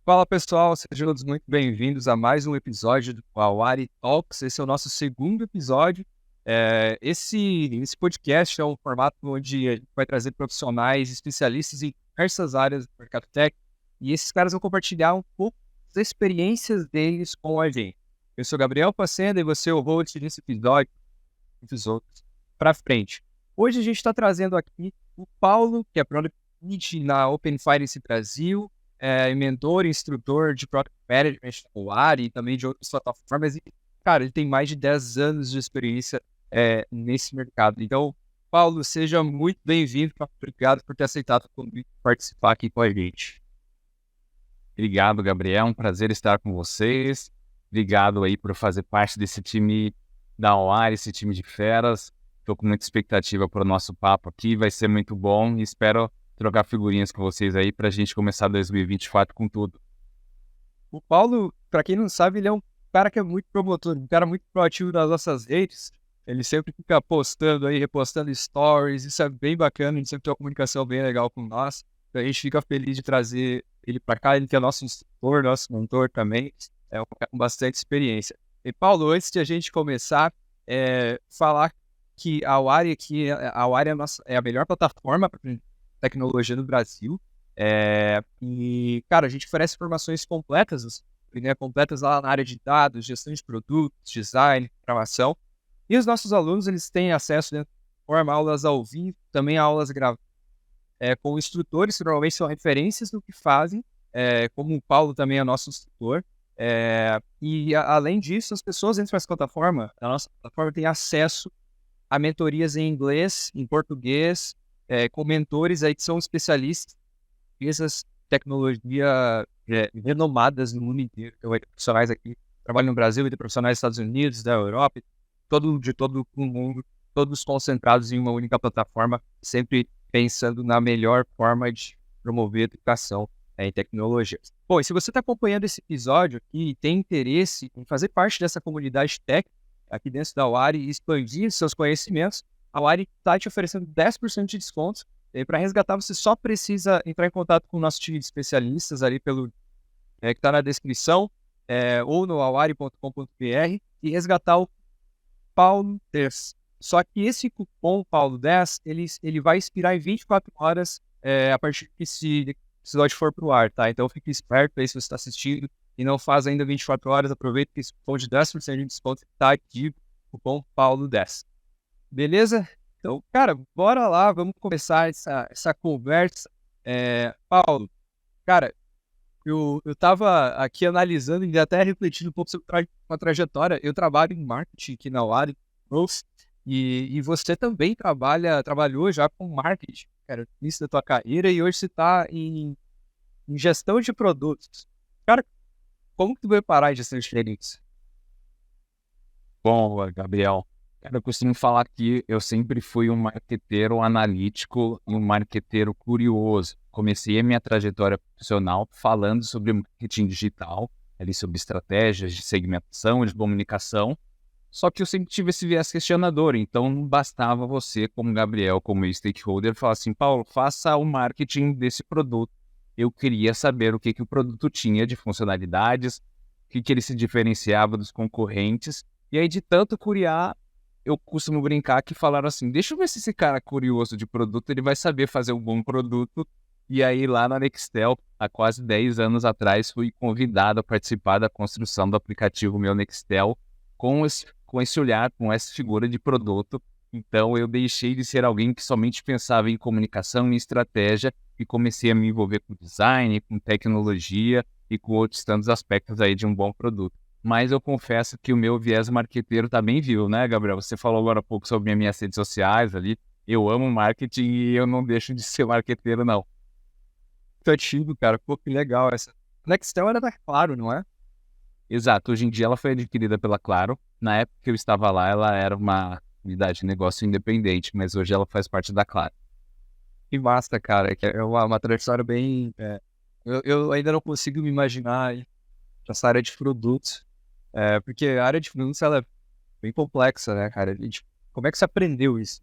Fala pessoal, sejam todos muito bem-vindos a mais um episódio do Awari Talks. Esse é o nosso segundo episódio. Esse podcast é um formato onde a gente vai trazer profissionais, especialistas em diversas áreas do mercado tech, e esses caras vão compartilhar um pouco das experiências deles com a gente. Eu sou Gabriel Pacenda e você é o host desse episódio, para frente. Hoje a gente está trazendo aqui o Paulo, que é Product Lead na Open Finance Brasil, mentor e instrutor de Product Management na Awari e também de outras plataformas. E, cara, ele tem mais de 10 anos de experiência nesse mercado. Então, Paulo, seja muito bem-vindo. Obrigado por ter aceitado o convite de participar aqui com a gente. Obrigado, Gabriel. Um prazer estar com vocês. Obrigado aí por fazer parte desse time da Awari, esse time de feras. Estou com muita expectativa para o nosso papo aqui. Vai ser muito bom e espero trocar figurinhas com vocês aí para a gente começar 2024 com tudo. O Paulo, para quem não sabe, ele é um cara que é muito promotor, um cara muito proativo nas nossas redes. Ele sempre fica postando aí, repostando stories, isso é bem bacana, a gente sempre tem uma comunicação bem legal com nós. Então a gente fica feliz de trazer ele para cá, ele que é nosso instrutor, nosso mentor também, é um cara com bastante experiência. E Paulo, antes de a gente começar, falar que a Awari é a melhor plataforma para tecnologia no Brasil. E, cara, a gente oferece formações completas, né, completas lá na área de dados, gestão de produtos, design, programação. E os nossos alunos, eles têm acesso dentro da plataforma, aulas ao vivo, também aulas gravadas, com instrutores que normalmente são referências no que fazem, como o Paulo também é nosso instrutor. Além disso, as pessoas dentro dessa plataforma, a nossa plataforma tem acesso a mentorias em inglês, em português, com mentores aí que são especialistas em essas tecnologias renomadas no mundo inteiro. Então, profissionais aqui trabalham no Brasil e tem profissionais dos Estados Unidos, da Europa, de todo o mundo, todos concentrados em uma única plataforma, sempre pensando na melhor forma de promover a educação em tecnologias. Bom, e se você está acompanhando esse episódio aqui e tem interesse em fazer parte dessa comunidade tech aqui dentro da Awari e expandir seus conhecimentos, a Awari está te oferecendo 10% de desconto. E para resgatar, você só precisa entrar em contato com o nosso time de especialistas ali que está na descrição, ou no awari.com.br e resgatar o Paulo 10. Só que esse cupom Paulo 10, ele vai expirar em 24 horas a partir que esse episódio for para o ar, tá? Então fique esperto aí se você está assistindo e não faz ainda 24 horas, aproveita que esse cupom de 10% de desconto está ativo, cupom Paulo 10. Beleza? Então, cara, bora lá, vamos começar essa conversa. Paulo, cara, eu tava aqui analisando e até refletindo um pouco sobre a trajetória. Eu trabalho em marketing aqui na Awari, e você também trabalhou já com marketing, cara, no início da tua carreira, e hoje você está em gestão de produtos. Cara, como que tu veio parar em gestão de produtos? Bom, Gabriel, eu costumo falar que eu sempre fui um marqueteiro analítico e um marqueteiro curioso. Comecei a minha trajetória profissional falando sobre marketing digital, ali sobre estratégias de segmentação, de comunicação, só que eu sempre tive esse viés questionador, então não bastava você, como Gabriel, como stakeholder, falar assim, Paulo, faça o marketing desse produto. Eu queria saber o que o produto tinha de funcionalidades, o que ele se diferenciava dos concorrentes, e aí de tanto curiar, eu costumo brincar que falaram assim, deixa eu ver se esse cara curioso de produto, ele vai saber fazer um bom produto. E aí lá na Nextel, há quase 10 anos atrás, fui convidado a participar da construção do aplicativo Meu Nextel com esse olhar, com essa figura de produto. Então eu deixei de ser alguém que somente pensava em comunicação e estratégia e comecei a me envolver com design, com tecnologia e com outros tantos aspectos aí de um bom produto. Mas eu confesso que o meu viés marqueteiro tá bem vivo, né, Gabriel? Você falou agora há pouco sobre as minhas redes sociais ali. Eu amo marketing e eu não deixo de ser marqueteiro, não. Ativo, cara, pô, que legal essa. Nextel era da Claro, não é? Exato, hoje em dia ela foi adquirida pela Claro. Na época que eu estava lá, ela era uma unidade de negócio independente, mas hoje ela faz parte da Claro. Que massa, cara, que é uma trajetória bem... Eu ainda não consigo me imaginar essa área de produtos, porque a área de produtos ela é bem complexa, né, cara? A gente como é que você aprendeu isso?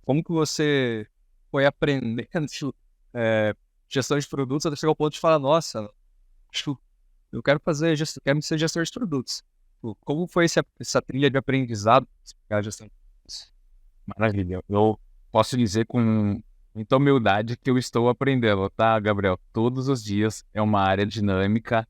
Como que você foi aprendendo gestão de produtos até chegar ao ponto de falar, nossa, acho que eu quero quero ser gestor de produtos. Tipo, como foi essa trilha de aprendizado para a gestão de produtos? Maravilha. Eu posso dizer com muita humildade que eu estou aprendendo, tá, Gabriel? Todos os dias é uma área dinâmica,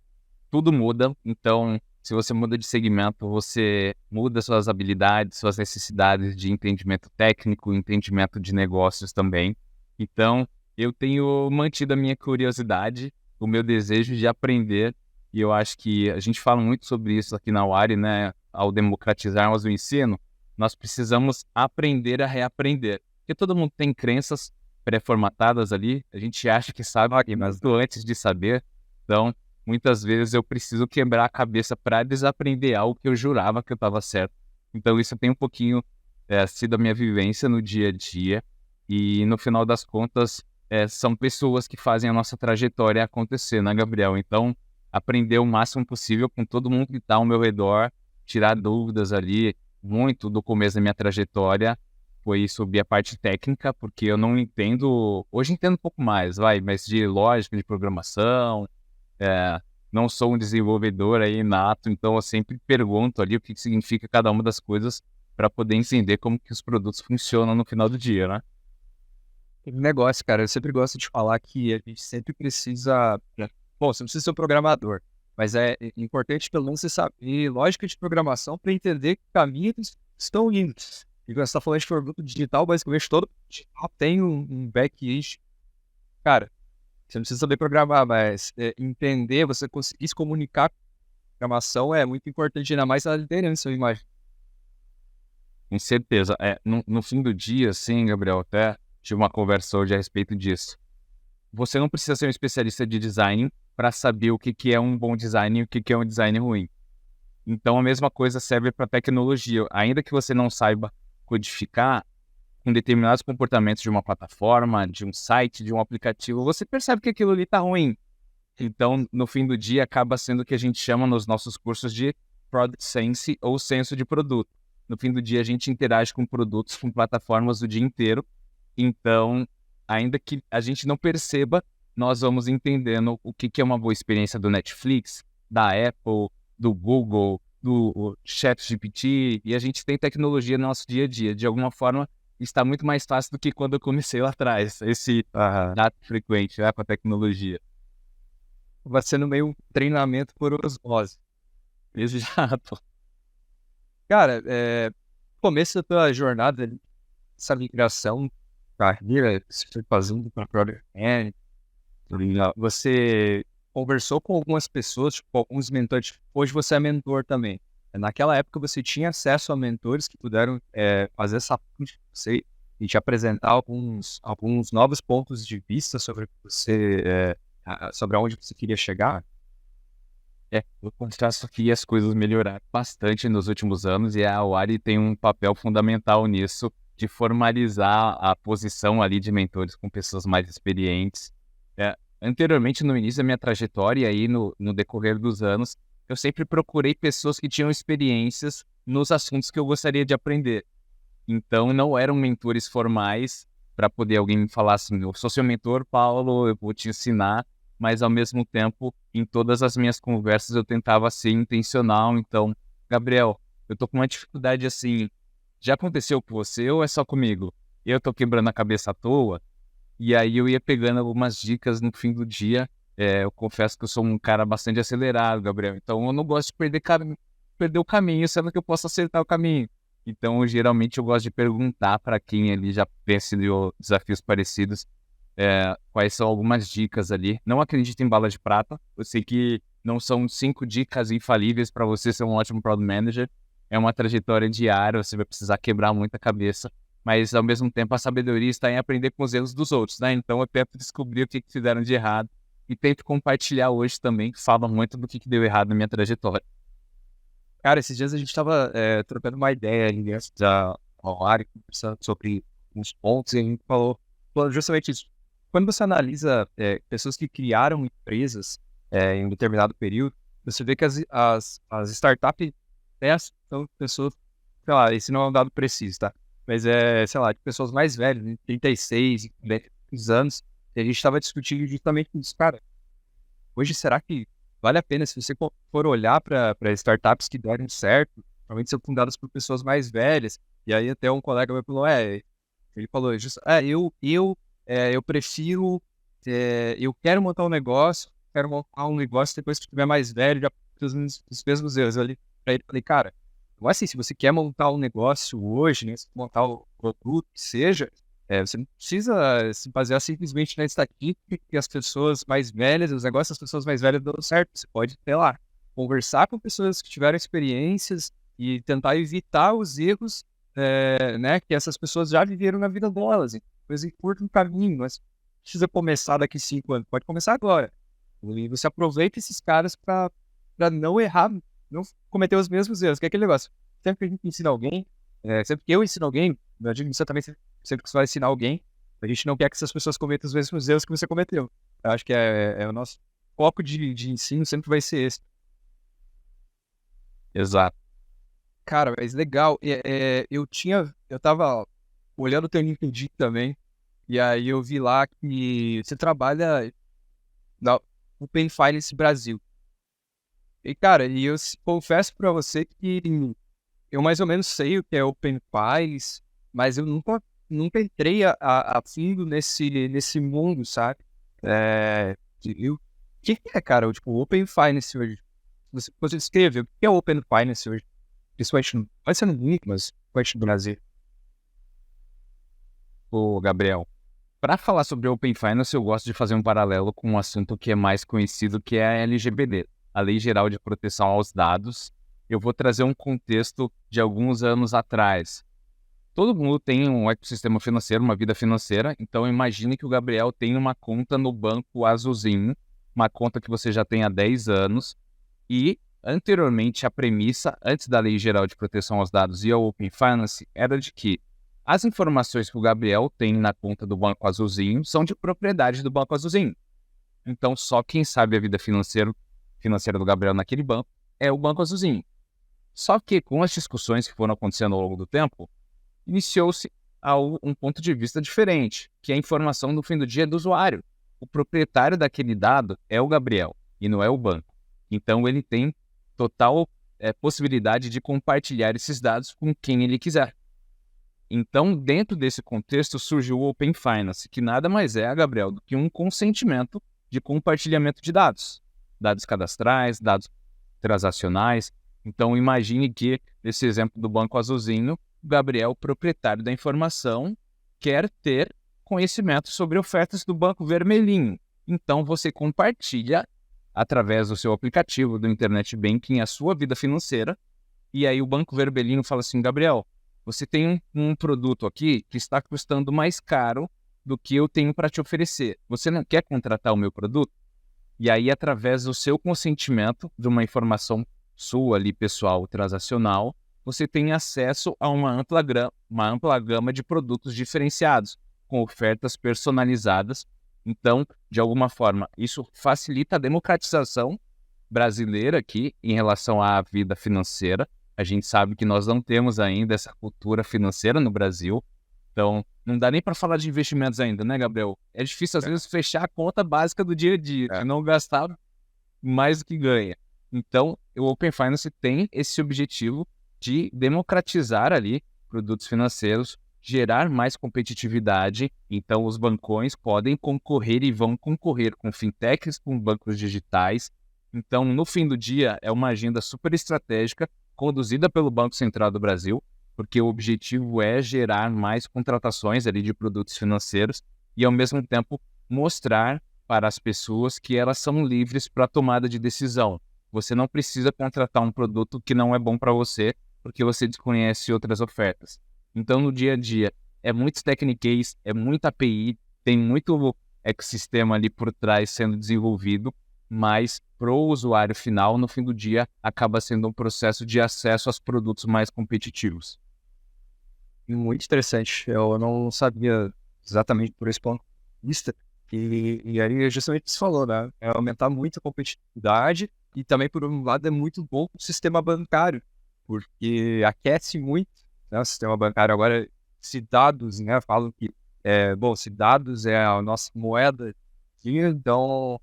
tudo muda. Então, se você muda de segmento, você muda suas habilidades, suas necessidades de entendimento técnico, entendimento de negócios também. Então, eu tenho mantido a minha curiosidade, o meu desejo de aprender, e eu acho que a gente fala muito sobre isso aqui na UARI, né? Ao democratizarmos o ensino, nós precisamos aprender a reaprender. Porque todo mundo tem crenças pré-formatadas ali, a gente acha que sabe, mas antes de saber. Então, muitas vezes eu preciso quebrar a cabeça para desaprender algo que eu jurava que eu estava certo. Então, isso tem um pouquinho sido a minha vivência no dia a dia. E, no final das contas, são pessoas que fazem a nossa trajetória acontecer, né, Gabriel? Então, aprender o máximo possível com todo mundo que está ao meu redor, tirar dúvidas ali. Muito do começo da minha trajetória foi sobre a parte técnica, porque eu não entendo... Hoje entendo um pouco mais, mas de lógica, de programação, não sou um desenvolvedor aí inato, então eu sempre pergunto ali o que significa cada uma das coisas para poder entender como que os produtos funcionam no final do dia, né? Negócio, cara, eu sempre gosto de falar que a gente sempre precisa. Bom, você não precisa ser um programador, mas é importante pelo menos você saber lógica de programação para entender que caminhos estão indo. E quando você está falando de produto digital, basicamente todo digital tem um back-end. Cara, você não precisa saber programar, mas entender, você conseguir se comunicar com a programação é muito importante, ainda mais na liderança, eu imagino. Com certeza. No fim do dia, sim, Gabriel, até tive uma conversa hoje a respeito disso. Você não precisa ser um especialista de design para saber o que é um bom design e o que é um design ruim. Então, a mesma coisa serve para tecnologia. Ainda que você não saiba codificar com determinados comportamentos de uma plataforma, de um site, de um aplicativo, você percebe que aquilo ali está ruim. Então, no fim do dia, acaba sendo o que a gente chama nos nossos cursos de Product Sense ou senso de produto. No fim do dia, a gente interage com produtos, com plataformas o dia inteiro. Então, ainda que a gente não perceba, nós vamos entendendo o que é uma boa experiência do Netflix, da Apple, do Google, do ChatGPT, e a gente tem tecnologia no nosso dia a dia. De alguma forma, está muito mais fácil do que quando eu comecei lá atrás, esse dado frequente, com a tecnologia. Vai sendo meio um treinamento por osmose. Exato. Cara, começo da tua jornada, essa migração, carreira, que você foi fazendo para a Product Management, você conversou com algumas pessoas, tipo, alguns mentores. Hoje você é mentor também. Naquela época você tinha acesso a mentores que puderam fazer essa ponte com você e te apresentar alguns novos pontos de vista sobre você, sobre aonde você queria chegar. Eu confesso que as coisas melhoraram bastante nos últimos anos e a UARI tem um papel fundamental nisso, de formalizar a posição ali de mentores com pessoas mais experientes. Anteriormente, no início da minha trajetória, aí no decorrer dos anos, eu sempre procurei pessoas que tinham experiências nos assuntos que eu gostaria de aprender. Então, não eram mentores formais para poder alguém me falar assim, eu sou seu mentor, Paulo, eu vou te ensinar, mas ao mesmo tempo, em todas as minhas conversas, eu tentava ser intencional. Então, Gabriel, eu tô com uma dificuldade assim, já aconteceu com você ou é só comigo? Eu tô quebrando a cabeça à toa, e aí eu ia pegando algumas dicas no fim do dia. Eu confesso que eu sou um cara bastante acelerado, Gabriel, então eu não gosto de perder o caminho, sendo que eu posso acertar o caminho. Então, geralmente, eu gosto de perguntar para quem ali já venceu desafios parecidos, quais são algumas dicas ali. Não acredito em bala de prata. Eu sei que não são 5 dicas infalíveis para você ser um ótimo Product Manager. É uma trajetória diária, você vai precisar quebrar muita cabeça. Mas, ao mesmo tempo, a sabedoria está em aprender com os erros dos outros, né? Então, eu tento descobrir o que fizeram de errado e tento compartilhar hoje também. Falo muito do que deu errado na minha trajetória. Cara, esses dias a gente estava trocando uma ideia ali antes da área, conversando sobre uns pontos, e a gente falou justamente isso. Quando você analisa pessoas que criaram empresas em um determinado período, você vê que as startups são pessoas sei lá, esse não é um dado preciso, tá? Mas sei lá, de pessoas mais velhas, né, 36, 10 anos, e a gente estava discutindo justamente isso, cara. Hoje, será que vale a pena, se você for olhar para startups que deram certo, normalmente são fundadas por pessoas mais velhas, e aí até um colega me falou, ele falou, eu prefiro, eu quero montar um negócio depois que estiver mais velho, já os mesmos erros. Eu olhei pra ele e falei, cara, não é assim, se você quer montar um negócio hoje, né, se montar o produto que seja, você não precisa se basear simplesmente na estatística que as pessoas mais velhas, os negócios das pessoas mais velhas dão certo. Você pode, sei lá, conversar com pessoas que tiveram experiências e tentar evitar os erros, né, que essas pessoas já viveram na vida delas. Depois encurta um caminho, mas não precisa começar daqui 5 anos, pode começar agora. E você aproveita esses caras para não errar, não cometer os mesmos erros, que é aquele negócio. Sempre que a gente ensina alguém, sempre que eu ensino alguém, eu digo isso também, sempre que você vai ensinar alguém, a gente não quer que essas pessoas cometam os mesmos erros que você cometeu. Eu acho que é o nosso foco de ensino sempre vai ser esse. Exato. Cara, mas legal. Eu tava olhando o teu LinkedIn também, e aí eu vi lá que você trabalha na Open Finance Brasil. E, cara, confesso pra você que eu mais ou menos sei o que é Open Finance, mas eu nunca entrei a fundo nesse mundo, sabe? O que é, cara, tipo, Open Finance hoje? Você descreve o que é Open Finance hoje? Principalmente, pode ser no mundo, mas principalmente no Brasil. Ô, Gabriel, para falar sobre Open Finance, eu gosto de fazer um paralelo com um assunto que é mais conhecido, que é a LGPD, a Lei Geral de Proteção aos Dados. Eu vou trazer um contexto de alguns anos atrás. Todo mundo tem um ecossistema financeiro, uma vida financeira, então imagine que o Gabriel tem uma conta no Banco Azulzinho, uma conta que você já tem há 10 anos, e anteriormente a premissa, antes da Lei Geral de Proteção aos Dados e a Open Finance, era de que as informações que o Gabriel tem na conta do Banco Azulzinho são de propriedade do Banco Azulzinho. Então, só quem sabe a vida financeira do Gabriel naquele banco é o Banco Azulzinho. Só que com as discussões que foram acontecendo ao longo do tempo, iniciou-se um ponto de vista diferente, que é a informação no fim do dia é do usuário. O proprietário daquele dado é o Gabriel e não é o banco. Então, ele tem total possibilidade de compartilhar esses dados com quem ele quiser. Então, dentro desse contexto, surgiu o Open Finance, que nada mais é, Gabriel, do que um consentimento de compartilhamento de dados. Dados cadastrais, dados transacionais. Então, imagine que, nesse exemplo do Banco Azulzinho, o Gabriel, proprietário da informação, quer ter conhecimento sobre ofertas do Banco Vermelhinho. Então, você compartilha, através do seu aplicativo, do Internet Banking, a sua vida financeira. E aí o Banco Vermelhinho fala assim, Gabriel, você tem um produto aqui que está custando mais caro do que eu tenho para te oferecer. Você não quer contratar o meu produto? E aí, através do seu consentimento, de uma informação sua ali, pessoal, transacional, você tem acesso a uma ampla gama de produtos diferenciados, com ofertas personalizadas. Então, de alguma forma, isso facilita a democratização brasileira aqui em relação à vida financeira. A gente sabe que nós não temos ainda essa cultura financeira no Brasil. Então, não dá nem para falar de investimentos ainda, né, Gabriel? É difícil, às vezes, fechar a conta básica do dia a dia, de não gastar mais do que ganha. Então, o Open Finance tem esse objetivo de democratizar ali produtos financeiros, gerar mais competitividade. Então, os bancões podem concorrer e vão concorrer com fintechs, com bancos digitais. Então, no fim do dia, é uma agenda super estratégica conduzida pelo Banco Central do Brasil, porque o objetivo é gerar mais contratações ali de produtos financeiros e, ao mesmo tempo, mostrar para as pessoas que elas são livres para a tomada de decisão. Você não precisa contratar um produto que não é bom para você, porque você desconhece outras ofertas. Então, no dia a dia, é muitos techniques, é muita API, tem muito ecossistema ali por trás sendo desenvolvido, mas para o usuário final, no fim do dia, acaba sendo um processo de acesso aos produtos mais competitivos. Muito interessante. Eu não sabia exatamente por esse ponto de vista. E aí, justamente você falou, né? É aumentar muito a competitividade e também, por um lado, é muito bom para o sistema bancário. porque aquece muito, né, o sistema bancário agora. Se dados, né, falam que, se dados é a nossa moeda, então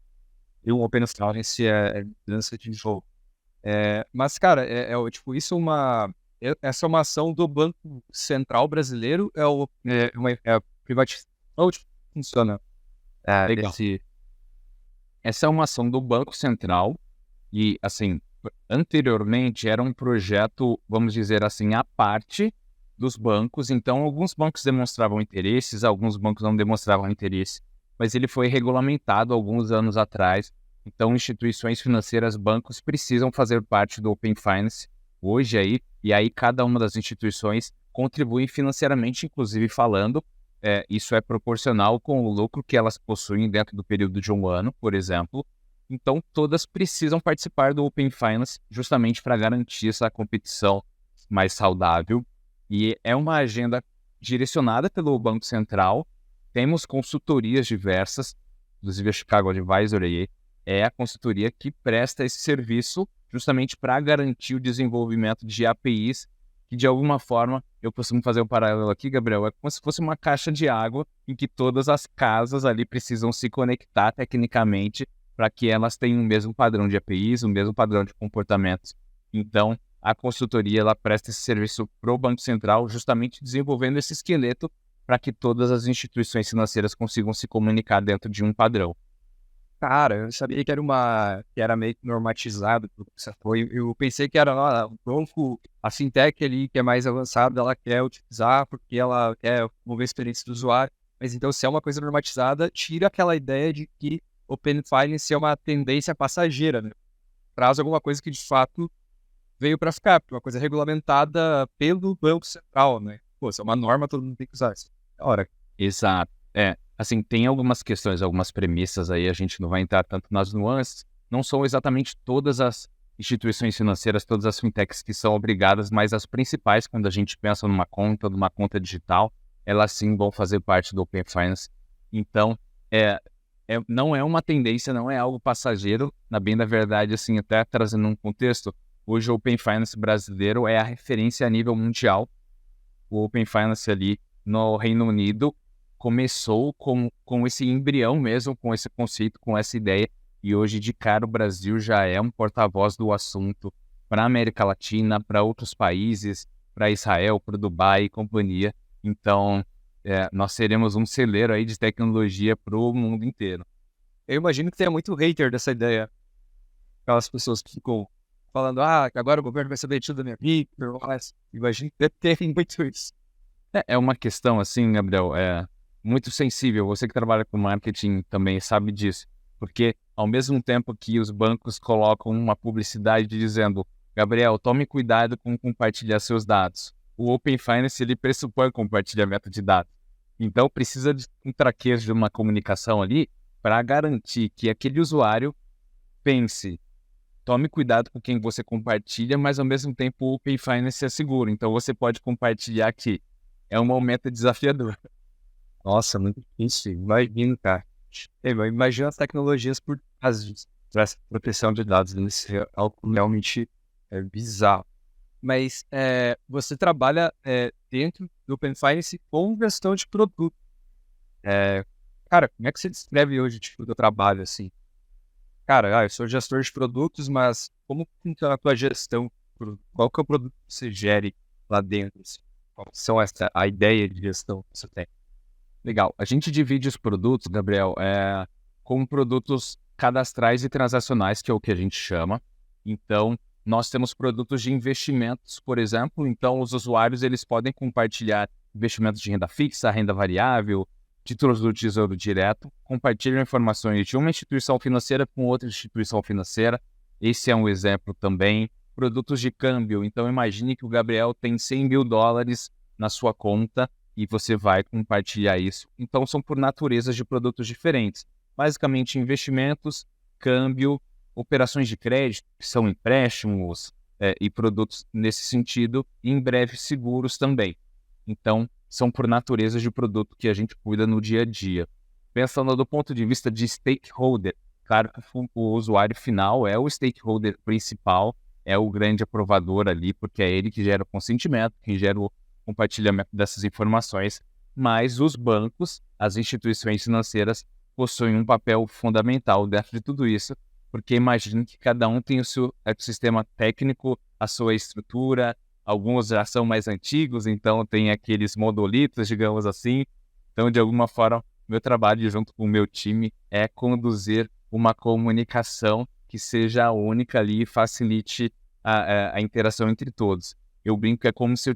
e o Open Finance é mudança de jogo. Mas, cara, tipo, isso essa é uma ação do Banco Central brasileiro, é privatização, tipo, funciona. Legal. Essa é uma ação do Banco Central e, assim, anteriormente era um projeto, vamos dizer assim, à parte dos bancos. Então, alguns bancos demonstravam interesses, alguns bancos não demonstravam interesse, mas ele foi regulamentado alguns anos atrás. Então, instituições financeiras, bancos precisam fazer parte do Open Finance hoje aí, e aí cada uma das instituições contribui financeiramente, inclusive falando, isso é proporcional com o lucro que elas possuem dentro do período de um ano, por exemplo. Então, todas precisam participar do Open Finance justamente para garantir essa competição mais saudável. E é uma agenda direcionada pelo Banco Central. Temos consultorias diversas, inclusive a Chicago Advisory é a consultoria que presta esse serviço justamente para garantir o desenvolvimento de APIs, que de alguma forma, eu costumo fazer um paralelo aqui, Gabriel, é como se fosse uma caixa de água em que todas as casas ali precisam se conectar tecnicamente para que elas tenham o mesmo padrão de APIs, o mesmo padrão de comportamentos. Então, a consultoria ela presta esse serviço para o Banco Central, justamente desenvolvendo esse esqueleto para que todas as instituições financeiras consigam se comunicar dentro de um padrão. Cara, eu sabia que era meio que normatizado, eu pensei que era um banco, a fintech ali que é mais avançada, ela quer utilizar porque ela quer mover a experiência do usuário, mas então se é uma coisa normatizada, tira aquela ideia de que Open Finance é uma tendência passageira, né? Traz alguma coisa que de fato veio para ficar, uma coisa regulamentada pelo Banco Central, né? Pô, se é uma norma, todo mundo tem que usar isso. Ora, exato. Assim, tem algumas questões, algumas premissas aí, a gente não vai entrar tanto nas nuances, não são exatamente todas as instituições financeiras, todas as fintechs que são obrigadas, mas as principais, quando a gente pensa numa conta digital, elas sim vão fazer parte do Open Finance. Então, não é uma tendência, não é algo passageiro, na bem da verdade, assim, até trazendo um contexto, hoje o Open Finance brasileiro é a referência a nível mundial. O Open Finance ali no Reino Unido começou com esse embrião mesmo, com esse conceito, com essa ideia, e hoje de cara o Brasil já é um porta-voz do assunto para a América Latina, para outros países, para Israel, para o Dubai e companhia. Então, nós seremos um celeiro aí de tecnologia para o mundo inteiro. eu imagino que tenha muito hater dessa ideia. Aquelas pessoas que ficam falando, agora o governo vai saber tudo da minha vida, mas imagino que deve ter muito isso. É uma questão assim, Gabriel, muito sensível. Você que trabalha com marketing também sabe disso. Porque ao mesmo tempo que os bancos colocam uma publicidade dizendo Gabriel, tome cuidado com compartilhar seus dados. O Open Finance ele pressupõe compartilhamento de dados. Então precisa de um traquejo de uma comunicação ali para garantir que aquele usuário pense, tome cuidado com quem você compartilha, mas ao mesmo tempo o Open Finance é seguro. Então você pode compartilhar aqui. É um momento desafiador. Nossa, muito difícil. Imagino, cara. Imagina as tecnologias por trás disso. Essa proteção de dados, isso é algo realmente bizarro. Mas você trabalha dentro do Open Finance com gestão de produto. Cara, como é que você descreve hoje tipo, o teu trabalho, assim? Cara, eu sou gestor de produtos, mas como funciona a tua gestão? Qual que é o produto que você gere lá dentro? Assim? Qual são a ideia de gestão que você tem? Legal. A gente divide os produtos, Gabriel, como produtos cadastrais e transacionais, que é o que a gente chama. Então, nós temos produtos de investimentos, por exemplo. Então, os usuários eles podem compartilhar investimentos de renda fixa, renda variável, títulos do Tesouro Direto, compartilham informações de uma instituição financeira com outra instituição financeira. Esse é um exemplo também. Produtos de câmbio. Então, imagine que o Gabriel tem $100 mil na sua conta e você vai compartilhar isso. Então, são por naturezas de produtos diferentes. Basicamente, investimentos, câmbio, operações de crédito, que são empréstimos e produtos nesse sentido, e em breve seguros também. Então, são por natureza de produto que a gente cuida no dia a dia. Pensando do ponto de vista de stakeholder, claro que o usuário final é o stakeholder principal, é o grande aprovador ali, porque é ele que gera o consentimento, que gera o compartilhamento dessas informações, mas os bancos, as instituições financeiras, possuem um papel fundamental dentro de tudo isso, porque imagine que cada um tem o seu ecossistema técnico, a sua estrutura, alguns já são mais antigos, então tem aqueles monolitos, digamos assim. Então, de alguma forma, meu trabalho junto com o meu time é conduzir uma comunicação que seja única ali e facilite a interação entre todos. Eu brinco que é como se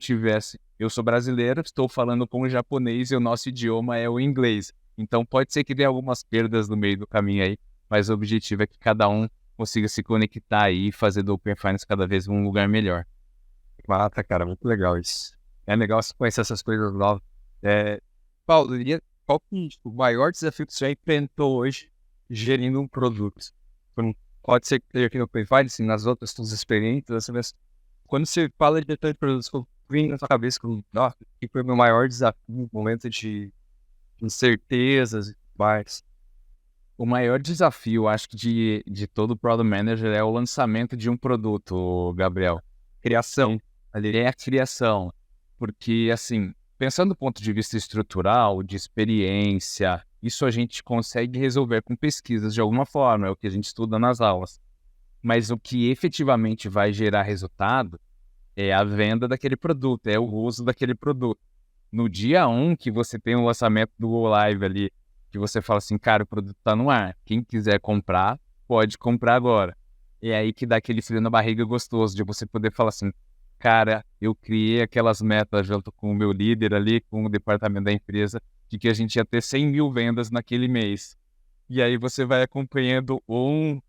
eu sou brasileiro, estou falando com o japonês e o nosso idioma é o inglês. Então pode ser que dê algumas perdas no meio do caminho aí, mas o objetivo é que cada um consiga se conectar aí e fazer do Open Finance cada vez um lugar melhor. Mata, cara, muito legal isso. É legal você conhecer essas coisas novas. Paulo, qual que o maior desafio que você já enfrentou hoje gerindo um produto? Pode ser que esteja aqui no Open Finance, nas outras suas experiências, assim, mas quando você fala de gestão de produtos, vem na sua cabeça nossa, que foi o meu maior desafio no momento de incertezas e tudo mais. O maior desafio, acho que de todo Product Manager é o lançamento de um produto, Gabriel. Criação. Ali é a criação. Porque, assim, pensando do ponto de vista estrutural, de experiência, isso a gente consegue resolver com pesquisas de alguma forma, é o que a gente estuda nas aulas. Mas o que efetivamente vai gerar resultado é a venda daquele produto, é o uso daquele produto. No dia 1 que você tem o lançamento do Go Live ali, que você fala assim, cara, o produto está no ar, quem quiser comprar, pode comprar agora. É aí que dá aquele frio na barriga gostoso, de você poder falar assim, cara, eu criei aquelas metas junto com o meu líder ali, com o departamento da empresa, de que a gente ia ter 100 mil vendas naquele mês. E aí você vai acompanhando 1,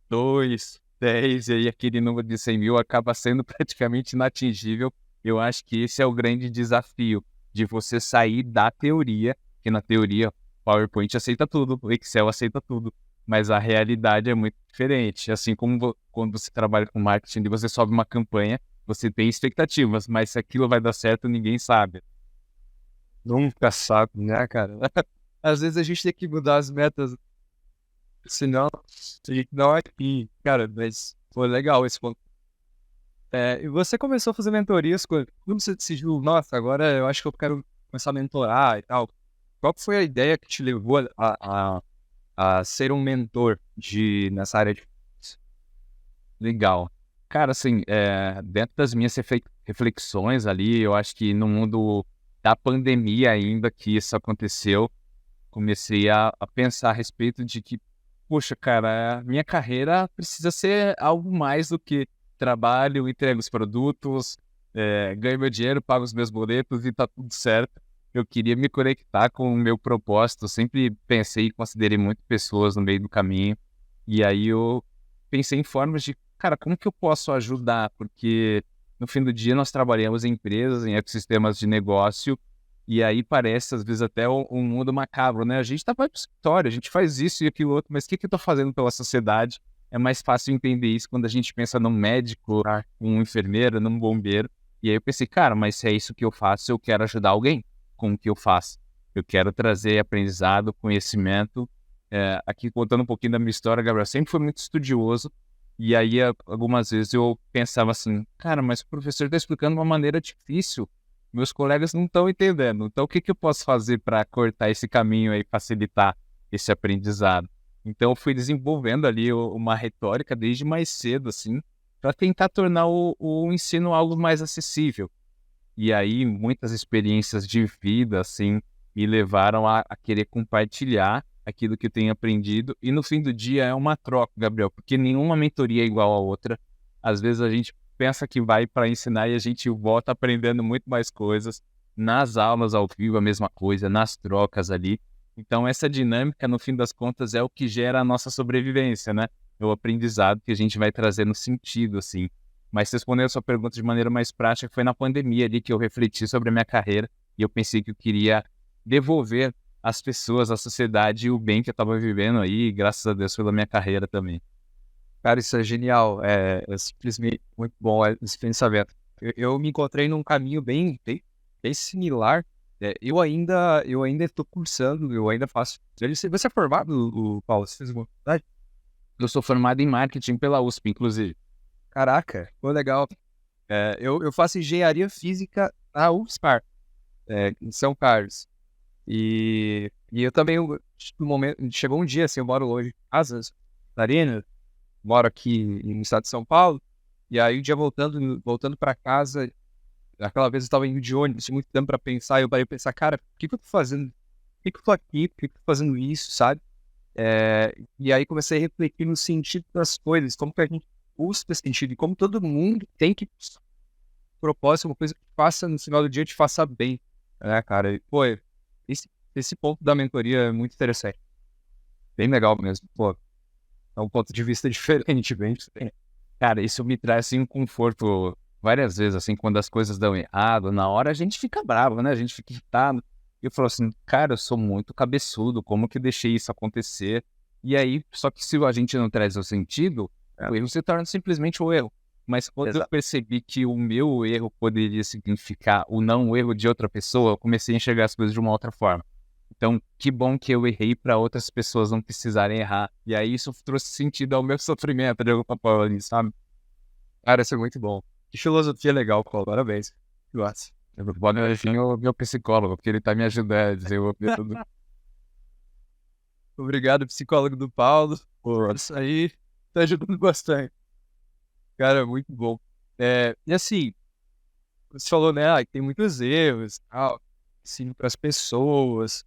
2, 10, e aí aquele número de 100 mil acaba sendo praticamente inatingível. Eu acho que esse é o grande desafio, de você sair da teoria, que na teoria PowerPoint aceita tudo, o Excel aceita tudo, mas a realidade é muito diferente. Assim como quando você trabalha com marketing e você sobe uma campanha, você tem expectativas, mas se aquilo vai dar certo, ninguém sabe. Nunca sabe, né, cara? Às vezes a gente tem que mudar as metas, senão a gente não é aqui. Cara, mas foi legal esse ponto. E você começou a fazer mentorias quando você decidiu, nossa, agora eu acho que eu quero começar a mentorar e tal. Qual que foi a ideia que te levou a ser um mentor nessa área de... Legal. Cara, assim, dentro das minhas reflexões ali, eu acho que no mundo da pandemia ainda que isso aconteceu, comecei a pensar a respeito de que, poxa, cara, minha carreira precisa ser algo mais do que trabalho, entrego os produtos, ganho meu dinheiro, pago os meus boletos e tá tudo certo. Eu queria me conectar com o meu propósito, sempre pensei e considerei muito pessoas no meio do caminho, e aí eu pensei em formas de, cara, como que eu posso ajudar? Porque no fim do dia nós trabalhamos em empresas, em ecossistemas de negócio, e aí parece, às vezes, até um mundo macabro, né? A gente tá para o escritório, a gente faz isso e aquilo outro, mas o que eu tô fazendo pela sociedade? É mais fácil entender isso quando a gente pensa num médico, num enfermeiro, num bombeiro. E aí eu pensei, cara, mas se é isso que eu faço, eu quero ajudar alguém com o que eu faço. Eu quero trazer aprendizado, conhecimento. Aqui, contando um pouquinho da minha história, Gabriel, sempre fui muito estudioso. E aí, algumas vezes eu pensava assim, cara, mas o professor está explicando de uma maneira difícil. Meus colegas não estão entendendo. Então, o que eu posso fazer para cortar esse caminho e facilitar esse aprendizado? Então, eu fui desenvolvendo ali uma retórica desde mais cedo, assim, para tentar tornar o ensino algo mais acessível. E aí, muitas experiências de vida, assim, me levaram a querer compartilhar aquilo que eu tenho aprendido. E no fim do dia é uma troca, Gabriel, porque nenhuma mentoria é igual à outra. Às vezes a gente pensa que vai para ensinar e a gente volta aprendendo muito mais coisas. Nas aulas ao vivo, a mesma coisa, nas trocas ali. Então, essa dinâmica, no fim das contas, é o que gera a nossa sobrevivência, né? É o aprendizado que a gente vai trazer no sentido, assim. Mas respondendo a sua pergunta de maneira mais prática, foi na pandemia ali que eu refleti sobre a minha carreira e eu pensei que eu queria devolver às pessoas, à sociedade, o bem que eu estava vivendo aí, graças a Deus pela minha carreira também. Cara, isso é genial. É simplesmente muito bom esse pensamento. Eu me encontrei num caminho bem similar. Eu ainda estou cursando, eu ainda faço. Você é formado, Paulo? Você fez uma faculdade? Eu sou formado em marketing pela USP, inclusive. Caraca, foi legal. Eu faço engenharia física na UFSPar, em São Carlos. E eu também, no momento, chegou um dia, assim, eu moro hoje em casa, Catarina, moro aqui no estado de São Paulo, e aí um dia voltando para casa, aquela vez eu estava indo de ônibus, tinha muito tempo para pensar, e eu parei pra pensar, cara, por que eu tô fazendo, por que eu tô aqui, por que eu tô fazendo isso, sabe? E aí comecei a refletir no sentido das coisas, como que a gente busca esse sentido, e como todo mundo tem que propósito, uma coisa que faça no final do dia te faça bem, né, cara? E, pô, esse ponto da mentoria é muito interessante. Bem legal mesmo. Pô, é um ponto de vista diferente, bem diferente. Cara, isso me traz, assim, um conforto várias vezes, assim, quando as coisas dão errado, na hora a gente fica bravo, né? A gente fica irritado. E eu falo assim, cara, eu sou muito cabeçudo, como que eu deixei isso acontecer? E aí, só que se a gente não traz o sentido, o erro se torna simplesmente o erro. Mas quando eu percebi que o meu erro poderia significar o não erro de outra pessoa, eu comecei a enxergar as coisas de uma outra forma. Então, que bom que eu errei para outras pessoas não precisarem errar. E aí isso trouxe sentido ao meu sofrimento de alguma forma ali, sabe? Cara, isso é muito bom. Que filosofia legal, Paulo. Parabéns. Nossa. Eu vou enfim o meu psicólogo, porque ele tá me ajudando a desenvolver tudo. Obrigado, psicólogo do Paulo. Pô, isso aí tá ajudando bastante. Cara, muito bom. E assim, você falou, né, que tem muitos erros, tal, ensino para as pessoas.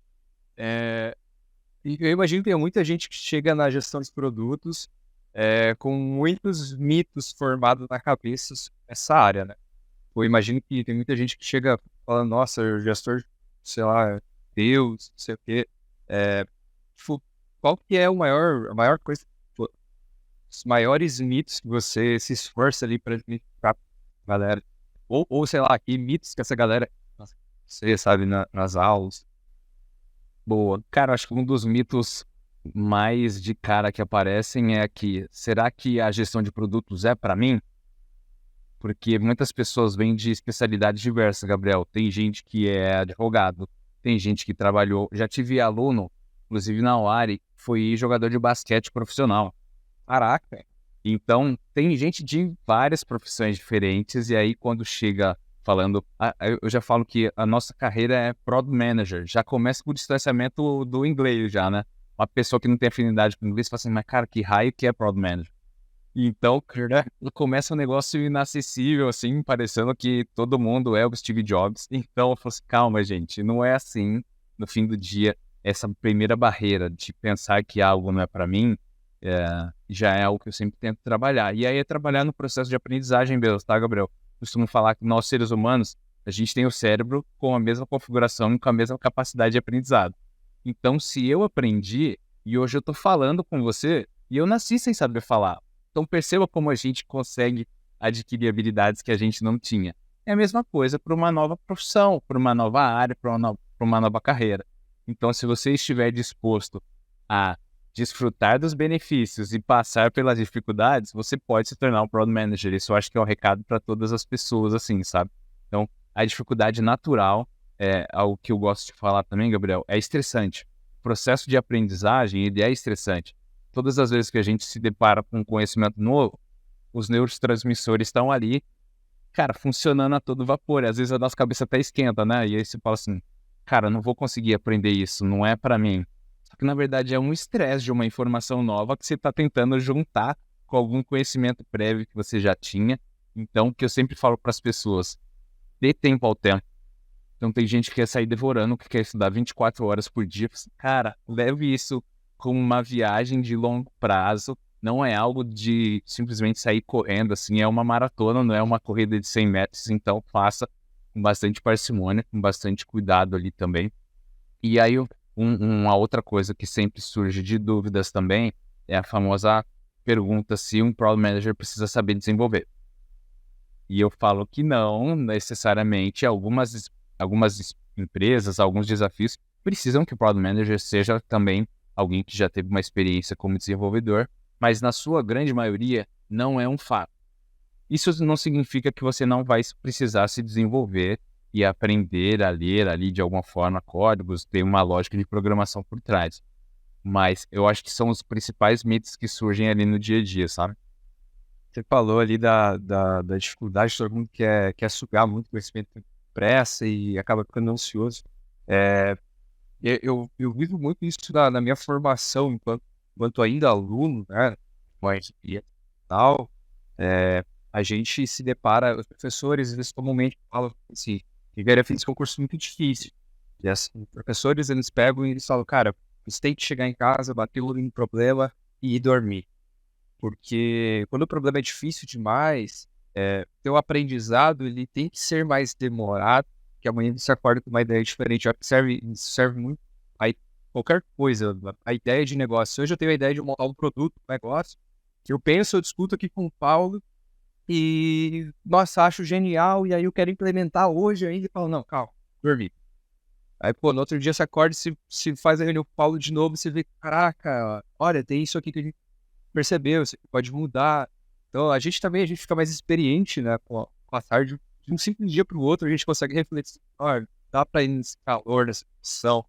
E eu imagino que tem muita gente que chega na gestão de produtos com muitos mitos formados na cabeça nessa área, né? Eu imagino que tem muita gente que chega falando, nossa, o gestor, sei lá, Deus, não sei o quê. Tipo, qual que é a maior coisa, tipo, os maiores mitos que você se esforça ali para explicar pra galera? Ou sei lá, que mitos que essa galera, você sabe, nas aulas. Boa. Cara, acho que um dos mitos mais de cara que aparecem é que, será que a gestão de produtos é para mim? Porque muitas pessoas vêm de especialidades diversas, Gabriel. Tem gente que é advogado, tem gente que trabalhou. Já tive aluno, inclusive na UARI, foi jogador de basquete profissional. Caraca, Então, tem gente de várias profissões diferentes, e aí quando chega falando, eu já falo que a nossa carreira é Product Manager, já começa com o distanciamento do inglês já, né? Uma pessoa que não tem afinidade com o inglês fala assim, mas cara, que raio que é Product Manager? Então, né, começa um negócio inacessível, assim, parecendo que todo mundo é o Steve Jobs. Então, eu falo assim, calma, gente, não é assim. No fim do dia, essa primeira barreira de pensar que algo não é para mim, já é algo que eu sempre tento trabalhar. E aí é trabalhar no processo de aprendizagem mesmo, tá, Gabriel? Costumo falar que nós, seres humanos, a gente tem o cérebro com a mesma configuração e com a mesma capacidade de aprendizado. Então, se eu aprendi e hoje eu tô falando com você, e eu nasci sem saber falar. Então perceba como a gente consegue adquirir habilidades que a gente não tinha. É a mesma coisa para uma nova profissão, para uma nova área, para uma nova carreira. Então, se você estiver disposto a desfrutar dos benefícios e passar pelas dificuldades, você pode se tornar um Product Manager. Isso eu acho que é um recado para todas as pessoas, assim, sabe? Então, a dificuldade natural, algo que eu gosto de falar também, Gabriel, é estressante. O processo de aprendizagem, ele é estressante. Todas as vezes que a gente se depara com um conhecimento novo, os neurotransmissores estão ali, cara, funcionando a todo vapor. Às vezes a nossa cabeça até esquenta, né? E aí você fala assim, cara, não vou conseguir aprender isso, não é para mim. Só que na verdade é um estresse de uma informação nova que você está tentando juntar com algum conhecimento prévio que você já tinha. Então, o que eu sempre falo para as pessoas, dê tempo ao tempo. Então tem gente que quer sair devorando, que quer estudar 24 horas por dia. Cara, leve isso como uma viagem de longo prazo. Não é algo de simplesmente sair correndo, assim, é uma maratona, não é uma corrida de 100 metros. Então faça com bastante parcimônia, com bastante cuidado ali também. E aí uma outra coisa que sempre surge de dúvidas também é a famosa pergunta se um Product Manager precisa saber desenvolver. E eu falo que não necessariamente. Algumas empresas, alguns desafios precisam que o Product Manager seja também alguém que já teve uma experiência como desenvolvedor, mas na sua grande maioria não é um fato. Isso não significa que você não vai precisar se desenvolver e aprender a ler ali de alguma forma códigos, ter uma lógica de programação por trás. Mas eu acho que são os principais mitos que surgem ali no dia a dia, sabe? Você falou ali da dificuldade, todo mundo quer sugar muito conhecimento com pressa e acaba ficando ansioso. É, eu vivo muito isso na minha formação enquanto ainda aluno, né? Mas e tal, a gente se depara, os professores, eles comumente falam assim, engenharia física é um curso muito difícil. E assim, os professores, eles pegam e eles falam, cara, você tem que chegar em casa, bater o olho no problema e ir dormir. Porque quando o problema é difícil demais, teu aprendizado ele tem que ser mais demorado, que amanhã você acorda com uma ideia diferente. Eu acho que serve muito aí qualquer coisa, a ideia de negócio. Hoje eu tenho a ideia de montar um produto, um negócio, que eu penso, eu discuto aqui com o Paulo e, nossa, acho genial, e aí eu quero implementar hoje ainda e falo, não, calma, dormi. Aí, pô, no outro dia você acorda e se faz a reunião com o Paulo de novo, você vê, caraca, olha, tem isso aqui que a gente percebeu, isso aqui pode mudar. Então, a gente fica mais experiente, né? Com o passar de um simples dia para o outro, a gente consegue refletir, olha, dá para ir nesse calor, nessa discussão.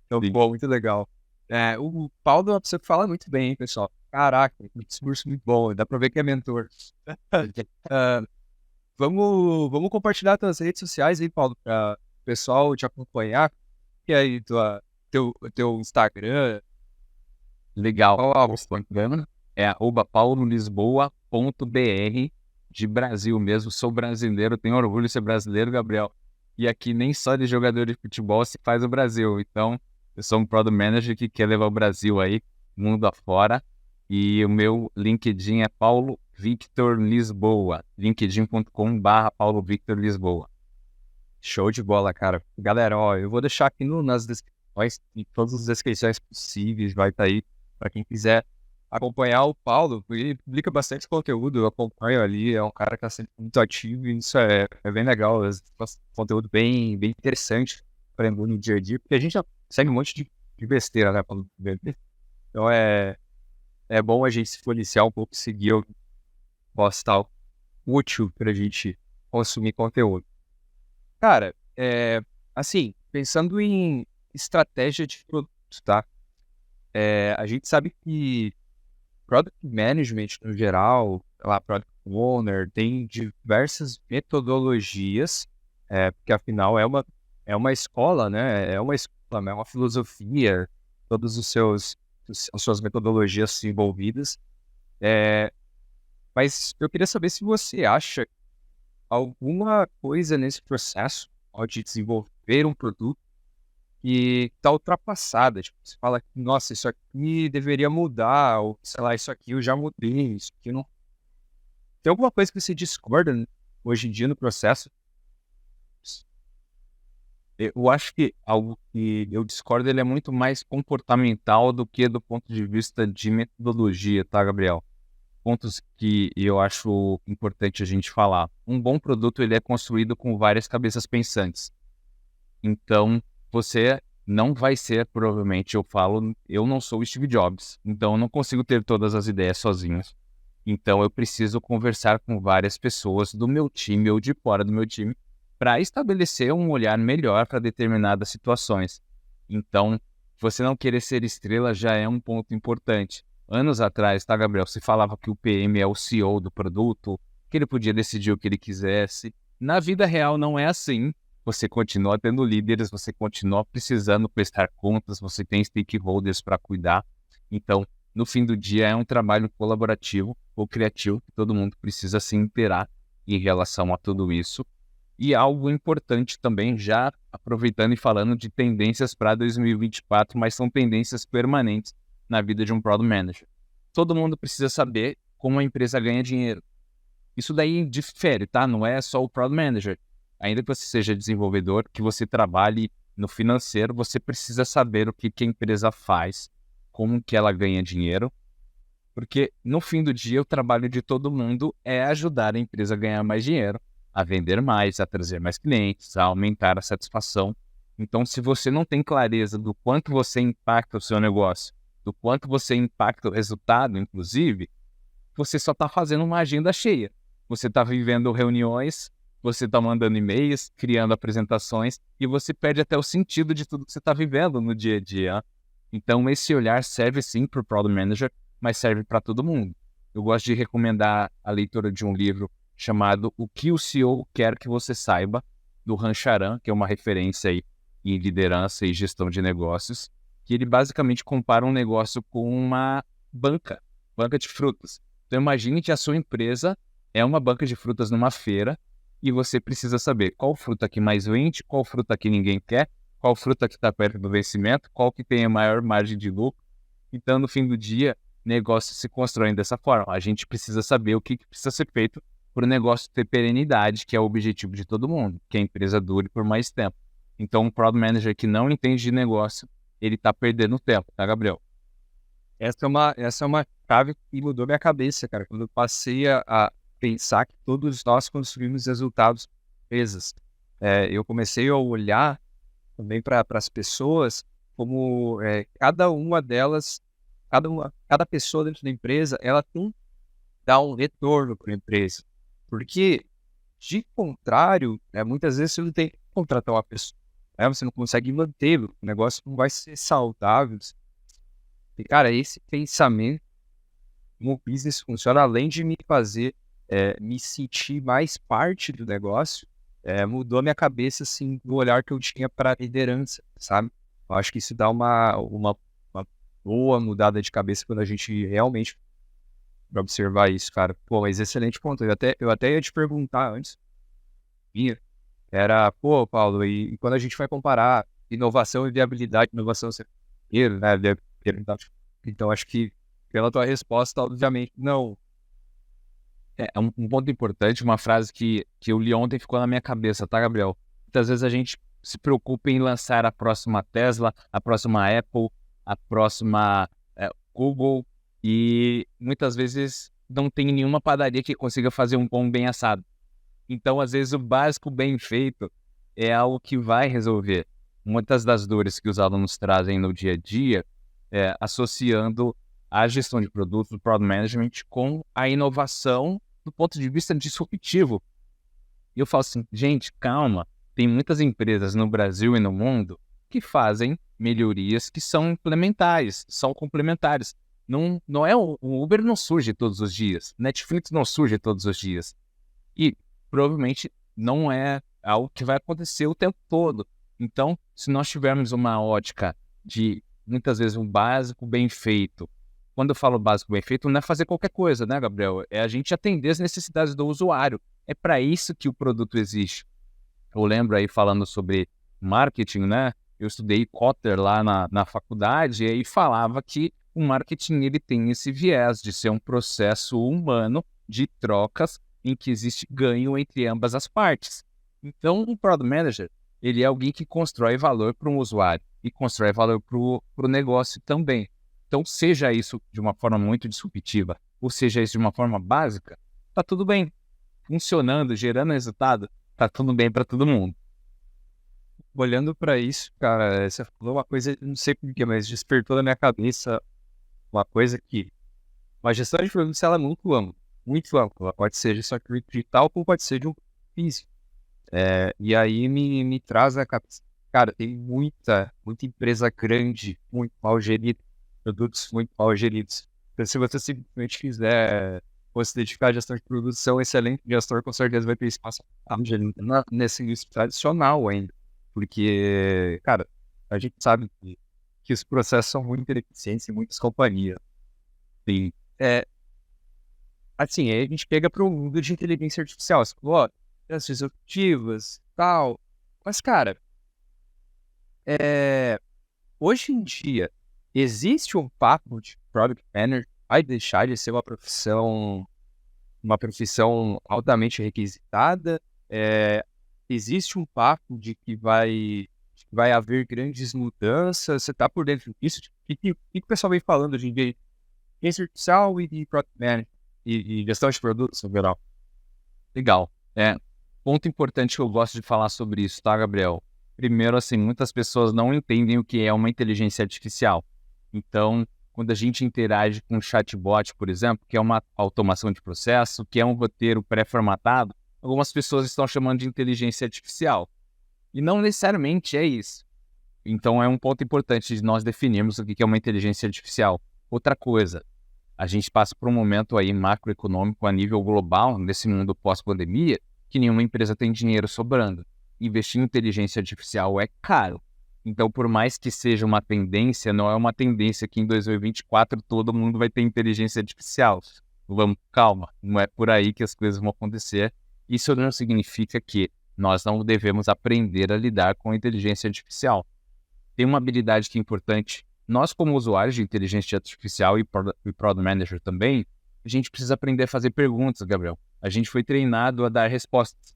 Então, Sim. pô, muito legal. O Paulo é uma pessoa que fala muito bem, hein, pessoal? Caraca, um discurso muito bom, dá para ver que é mentor. Ah, vamos compartilhar tuas redes sociais aí, Paulo, para o pessoal te acompanhar. E aí, teu Instagram, Legal. qual O a Instagram é @paulolisboa.br, de Brasil mesmo. Sou brasileiro, tenho orgulho de ser brasileiro, Gabriel. E aqui nem só de jogador de futebol se faz o Brasil. Então, eu sou um Product Manager que quer levar o Brasil aí, mundo afora. E o meu LinkedIn é Paulo Victor Lisboa. linkedin.com/, Paulo Victor Lisboa. Show de bola, cara. Galera, ó, eu vou deixar aqui nas descrições, em todas as descrições possíveis, vai estar aí para quem quiser acompanhar o Paulo. Ele publica bastante conteúdo, eu acompanho ali, é um cara que está sempre muito ativo e isso é bem legal, conteúdo bem interessante para no dia a dia, porque a gente já segue um monte de besteira, né, Paulo? Então é bom a gente se policiar um pouco, seguir o postal útil para a gente consumir conteúdo. Cara, assim, pensando em estratégia de produto, tá? A gente sabe que Product Management, no geral, sei lá, Product Owner, tem diversas metodologias, porque afinal é uma escola, né? É uma escola, é uma filosofia, todos as suas metodologias envolvidas. Mas eu queria saber se você acha alguma coisa nesse processo ó, de desenvolver um produto que está ultrapassada. Tipo, você fala que, nossa, isso aqui deveria mudar, ou sei lá, isso aqui eu já mudei, isso aqui não. Tem alguma coisa que você discorda hoje em dia no processo? Eu acho que algo que eu discordo, ele é muito mais comportamental do que do ponto de vista de metodologia, tá, Gabriel? Pontos que eu acho importante a gente falar. Um bom produto, ele é construído com várias cabeças pensantes. Então, você não vai ser, provavelmente, eu falo, eu não sou o Steve Jobs, então eu não consigo ter todas as ideias sozinhos. Então, eu preciso conversar com várias pessoas do meu time ou de fora do meu time para estabelecer um olhar melhor para determinadas situações. Então, você não querer ser estrela já é um ponto importante. Anos atrás, tá, Gabriel? Se falava que o PM é o CEO do produto, que ele podia decidir o que ele quisesse. Na vida real não é assim. Você continua tendo líderes, você continua precisando prestar contas, você tem stakeholders para cuidar. Então, no fim do dia, é um trabalho colaborativo ou criativo que todo mundo precisa se inteirar em relação a tudo isso. E algo importante também, já aproveitando e falando de tendências para 2024, mas são tendências permanentes na vida de um Product Manager. Todo mundo precisa saber como a empresa ganha dinheiro. Isso daí difere, tá? Não é só o Product Manager. Ainda que você seja desenvolvedor, que você trabalhe no financeiro, você precisa saber o que a empresa faz, como que ela ganha dinheiro, porque no fim do dia o trabalho de todo mundo é ajudar a empresa a ganhar mais dinheiro, a vender mais, a trazer mais clientes, a aumentar a satisfação. Então, se você não tem clareza do quanto você impacta o seu negócio, do quanto você impacta o resultado, inclusive, você só está fazendo uma agenda cheia. Você está vivendo reuniões, você está mandando e-mails, criando apresentações e você perde até o sentido de tudo que você está vivendo no dia a dia. Então, esse olhar serve sim para o Product Manager, mas serve para todo mundo. eu gosto de recomendar a leitura de um livro chamado O que o CEO quer que você saiba, do Han Charan, que é uma referência aí em liderança e gestão de negócios, que ele basicamente compara um negócio com uma banca de frutas. Então imagine que a sua empresa é uma banca de frutas numa feira e você precisa saber qual fruta que mais vende, qual fruta que ninguém quer, qual fruta que está perto do vencimento, qual que tem a maior margem de lucro. Então, no fim do dia, negócios se constroem dessa forma. A gente precisa saber o que precisa ser feito para o negócio ter perenidade, que é o objetivo de todo mundo, que a empresa dure por mais tempo. Então, um Product Manager que não entende de negócio, ele está perdendo tempo, tá, Gabriel? Essa é uma chave que mudou minha cabeça, cara, quando eu passei a pensar que todos nós construímos resultados empresas. Eu comecei a olhar também para as pessoas como cada uma delas, cada pessoa dentro da empresa, ela tem que dar um retorno para a empresa. Porque, de contrário, muitas vezes você não tem que contratar uma pessoa, você não consegue mantê-lo, o negócio não vai ser saudável. E, cara, esse pensamento como o business funciona, além de me fazer me sentir mais parte do negócio, mudou a minha cabeça, assim, do olhar que eu tinha para liderança, sabe? Eu acho que isso dá uma boa mudada de cabeça quando a gente realmente vai observar isso, cara. Pô, mas excelente ponto. Eu até ia te perguntar antes, pô, Paulo, e quando a gente vai comparar inovação e viabilidade, inovação ser primeiro, né? Então, acho que pela tua resposta, obviamente, não. É um ponto importante, uma frase que eu li ontem e ficou na minha cabeça, tá, Gabriel? Muitas vezes a gente se preocupa em lançar a próxima Tesla, a próxima Apple, a próxima Google, e muitas vezes não tem nenhuma padaria que consiga fazer um pão bem assado. Então, às vezes, o básico bem feito é algo que vai resolver muitas das dores que os alunos trazem no dia a dia, associando a gestão de produtos, o Product Management, com a inovação do ponto de vista disruptivo. E eu falo assim, gente, calma, tem muitas empresas no Brasil e no mundo que fazem melhorias que são implementares, são complementares. Não é o Uber não surge todos os dias, Netflix não surge todos os dias. E provavelmente não é algo que vai acontecer o tempo todo. Então, se nós tivermos uma ótica de, muitas vezes, um básico bem feito, quando eu falo básico bem feito, não é fazer qualquer coisa, né, Gabriel? É a gente atender as necessidades do usuário. É para isso que o produto existe. Eu lembro aí falando sobre marketing, né? Eu estudei Kotter lá na faculdade e aí falava que o marketing ele tem esse viés de ser um processo humano de trocas em que existe ganho entre ambas as partes. Então, um Product Manager, ele é alguém que constrói valor para um usuário e constrói valor para o negócio também. Então, seja isso de uma forma muito disruptiva, ou seja isso de uma forma básica, tá tudo bem. Funcionando, gerando resultado, tá tudo bem para todo mundo. Olhando para isso, cara, você falou uma coisa, não sei porquê, mas despertou na minha cabeça uma coisa que uma gestão de produtos ela é muito ampla, muito ampla. Ela pode ser gestão de produto digital, como pode ser de um físico. E aí me traz a cabeça, cara, tem muita empresa grande, muito mal gerida, produtos muito mal geridos. Então, se você simplesmente quiser se dedicar à gestão de produtos, ser um excelente gestor, com certeza vai ter espaço nesse indústria tradicional ainda. Porque, cara, a gente sabe que os processos são muito ineficientes em muitas companhias. E, assim, aí a gente pega para o mundo de inteligência artificial. Você falou, ó, as disruptivas, tal. Mas, cara, hoje em dia, existe um papo de Product Manager vai deixar de ser uma profissão altamente requisitada? Existe um papo de que vai haver grandes mudanças? Você está por dentro disso? O que o pessoal vem falando hoje em dia? Inteligência artificial e Product Manager e gestão de produtos no geral. Legal. Ponto importante que eu gosto de falar sobre isso, tá, Gabriel? Primeiro, assim, muitas pessoas não entendem o que é uma inteligência artificial. Então, quando a gente interage com um chatbot, por exemplo, que é uma automação de processo, que é um roteiro pré-formatado, algumas pessoas estão chamando de inteligência artificial. E não necessariamente é isso. Então, é um ponto importante de nós definirmos o que é uma inteligência artificial. Outra coisa, A gente passa por um momento aí macroeconômico a nível global, nesse mundo pós-pandemia, que nenhuma empresa tem dinheiro sobrando. Investir em inteligência artificial é caro. Então, por mais que seja uma tendência, não é uma tendência que em 2024 todo mundo vai ter inteligência artificial. Vamos, calma, não é por aí que as coisas vão acontecer. Isso não significa que nós não devemos aprender a lidar com a inteligência artificial. Tem uma habilidade que é importante. Nós, como usuários de inteligência artificial e Product Manager também, a gente precisa aprender a fazer perguntas, Gabriel. A gente foi treinado a dar respostas.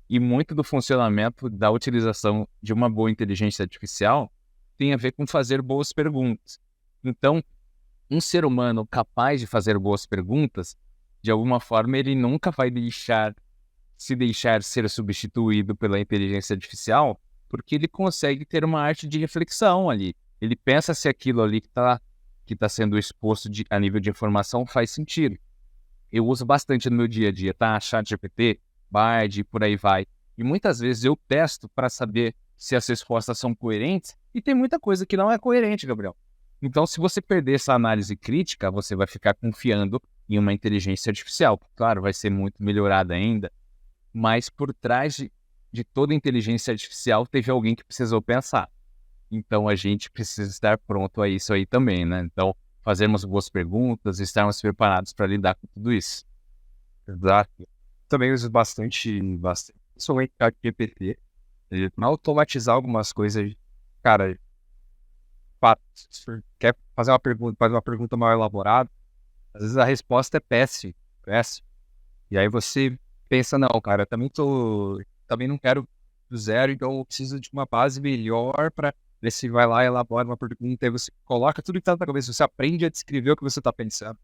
E muito do funcionamento da utilização de uma boa inteligência artificial tem a ver com fazer boas perguntas. Então, um ser humano capaz de fazer boas perguntas, de alguma forma, ele nunca vai se deixar ser substituído pela inteligência artificial, porque ele consegue ter uma arte de reflexão ali. Ele pensa se aquilo ali que está sendo exposto a nível de informação faz sentido. Eu uso bastante no meu dia a dia, tá? ChatGPT, Bard, por aí vai. E muitas vezes eu testo para saber se as respostas são coerentes, e tem muita coisa que não é coerente, Gabriel. Então, se você perder essa análise crítica, você vai ficar confiando em uma inteligência artificial. Claro, vai ser muito melhorada ainda, mas por trás de toda inteligência artificial teve alguém que precisou pensar. Então, a gente precisa estar pronto a isso aí também, né? Então, fazermos boas perguntas, estarmos preparados para lidar com tudo isso. Exato. Também uso bastante, somente o GPT, para automatizar algumas coisas. Cara, se você quer fazer uma pergunta, faz uma pergunta mal elaborada, às vezes a resposta é péssima, péssima. E aí você pensa, não, cara, eu também não quero do zero, então eu preciso de uma base melhor para ver se vai lá e elabora uma pergunta, aí você coloca tudo que tá na tua cabeça, você aprende a descrever o que você tá pensando.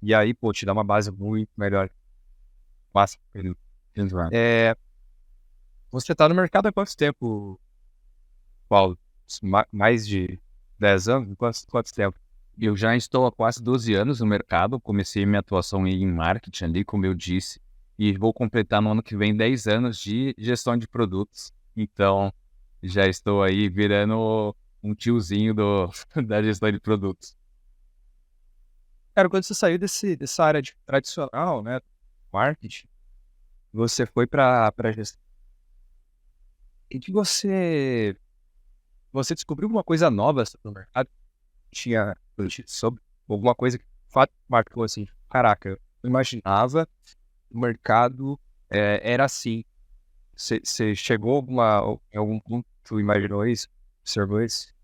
E aí, pô, te dá uma base muito melhor. Massa. Você tá no mercado há quanto tempo, Paulo? Mais de 10 anos? Quanto tempo? Eu já estou há quase 12 anos no mercado, comecei minha atuação em marketing ali, como eu disse, e vou completar no ano que vem 10 anos de gestão de produtos. Então, já estou aí virando um tiozinho da gestão de produtos. Cara, quando você saiu dessa área tradicional, né, marketing, você foi para gestão. E que você descobriu alguma coisa nova sobre o mercado? Tinha sobre alguma coisa que de fato marcou assim, caraca, eu não imaginava o mercado era assim. Você chegou em algum ponto, tu imaginou isso? Observou isso?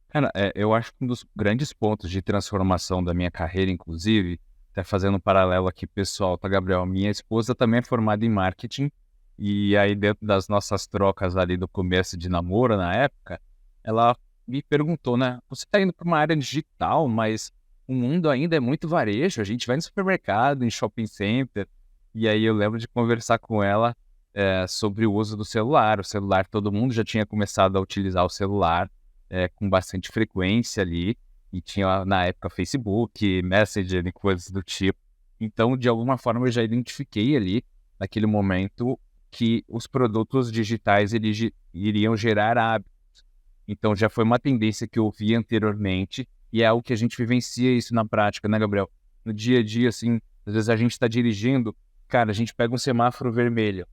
Cara, eu acho que um dos grandes pontos de transformação da minha carreira, inclusive, até fazendo um paralelo aqui pessoal, tá, Gabriel? Minha esposa também é formada em marketing, e aí dentro das nossas trocas ali do começo de namoro, na época, ela me perguntou, né? Você tá indo para uma área digital, mas o mundo ainda é muito varejo, a gente vai no supermercado, em shopping center, e aí eu lembro de conversar com ela sobre o uso do celular. O celular, todo mundo já tinha começado a utilizar o celular, com bastante frequência ali, e tinha na época Facebook, Messenger e coisas do tipo. Então, de alguma forma, eu já identifiquei ali, naquele momento, que os produtos digitais iriam gerar hábitos. Então, já foi uma tendência que eu vi anteriormente, e é algo que a gente vivencia isso na prática, né, Gabriel? No dia a dia, assim, às vezes a gente está dirigindo, cara, a gente pega um semáforo vermelho.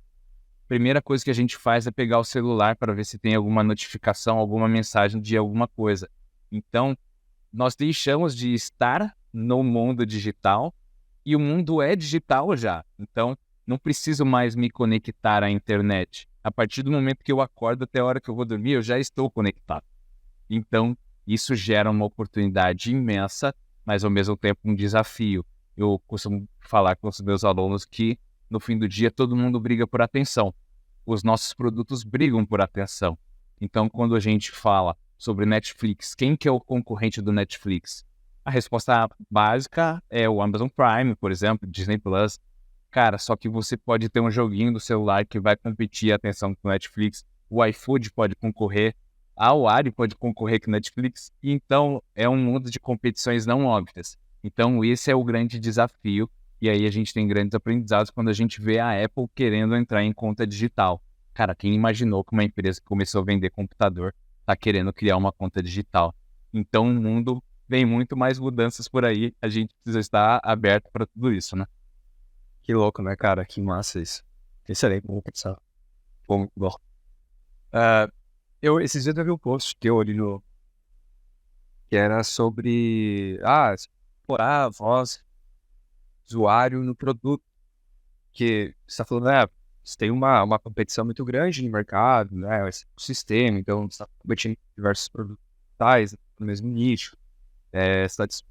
Primeira coisa que a gente faz é pegar o celular para ver se tem alguma notificação, alguma mensagem de alguma coisa. Então, nós deixamos de estar no mundo digital e o mundo é digital já. Então, não preciso mais me conectar à internet. A partir do momento que eu acordo até a hora que eu vou dormir, eu já estou conectado. Então, isso gera uma oportunidade imensa, mas ao mesmo tempo um desafio. Eu costumo falar com os meus alunos que no fim do dia todo mundo briga por atenção. Os nossos produtos brigam por atenção. Então, quando a gente fala sobre Netflix, quem que é o concorrente do Netflix? A resposta básica é o Amazon Prime, por exemplo, Disney Plus. Cara, só que você pode ter um joguinho do celular que vai competir a atenção com o Netflix. O iFood pode concorrer, a Wari pode concorrer com o Netflix. Então, é um mundo de competições não óbvias. Então, esse é o grande desafio. E aí a gente tem grandes aprendizados quando a gente vê a Apple querendo entrar em conta digital. Cara, quem imaginou que uma empresa que começou a vender computador está querendo criar uma conta digital? Então o mundo vem muito mais mudanças por aí, a gente precisa estar aberto para tudo isso, né? Que louco, né, cara? Que massa isso. Excelente, vou pensar. Bom, muito bom. Esses dias eu vi um post que eu ali no... que era sobre... explorar a voz do usuário no produto. Que você está falando, você tem uma competição muito grande no mercado, né? Esse sistema, então você está competindo com diversos produtos digitais no mesmo nicho. Na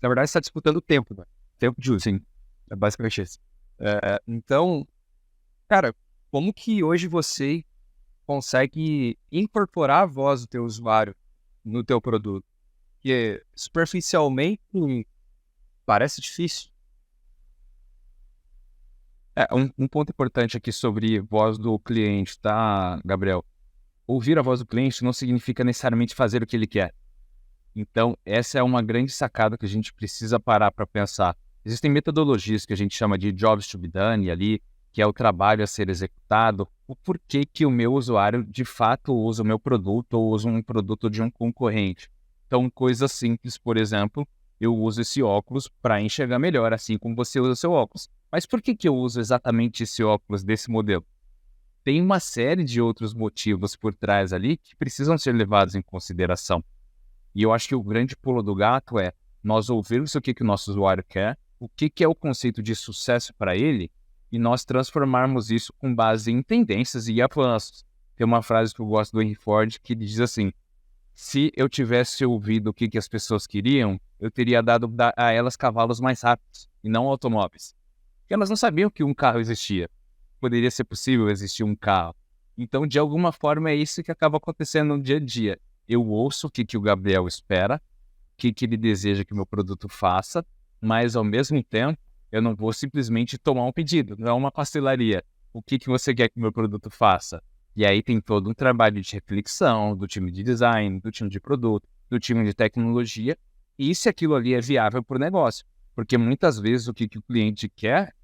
verdade, você está disputando o tempo, né? Tempo de uso. Sim. É basicamente isso. Então, cara, como que hoje você consegue incorporar a voz do teu usuário no teu produto? Porque superficialmente parece difícil. Um ponto importante aqui sobre voz do cliente, tá, Gabriel? Ouvir a voz do cliente não significa necessariamente fazer o que ele quer. Então, essa é uma grande sacada que a gente precisa parar para pensar. Existem metodologias que a gente chama de jobs to be done ali, que é o trabalho a ser executado, o porquê que o meu usuário de fato usa o meu produto ou usa um produto de um concorrente. Então, coisas simples, por exemplo, eu uso esse óculos para enxergar melhor, assim como você usa o seu óculos. Mas por que eu uso exatamente esse óculos desse modelo? Tem uma série de outros motivos por trás ali que precisam ser levados em consideração. E eu acho que o grande pulo do gato é nós ouvirmos o que o nosso usuário quer, o que é o conceito de sucesso para ele, e nós transformarmos isso com base em tendências e avanços. Tem uma frase que eu gosto do Henry Ford que diz assim: se eu tivesse ouvido o que as pessoas queriam, eu teria dado a elas cavalos mais rápidos, e não automóveis. Porque elas não sabiam que um carro existia. Poderia ser possível existir um carro. Então, de alguma forma, é isso que acaba acontecendo no dia a dia. Eu ouço o que o Gabriel espera, o que ele deseja que o meu produto faça, mas, ao mesmo tempo, eu não vou simplesmente tomar um pedido, não é uma pastelaria. O que você quer que o meu produto faça? E aí tem todo um trabalho de reflexão do time de design, do time de produto, do time de tecnologia, e se aquilo ali é viável para o negócio. Porque muitas vezes o que o cliente quer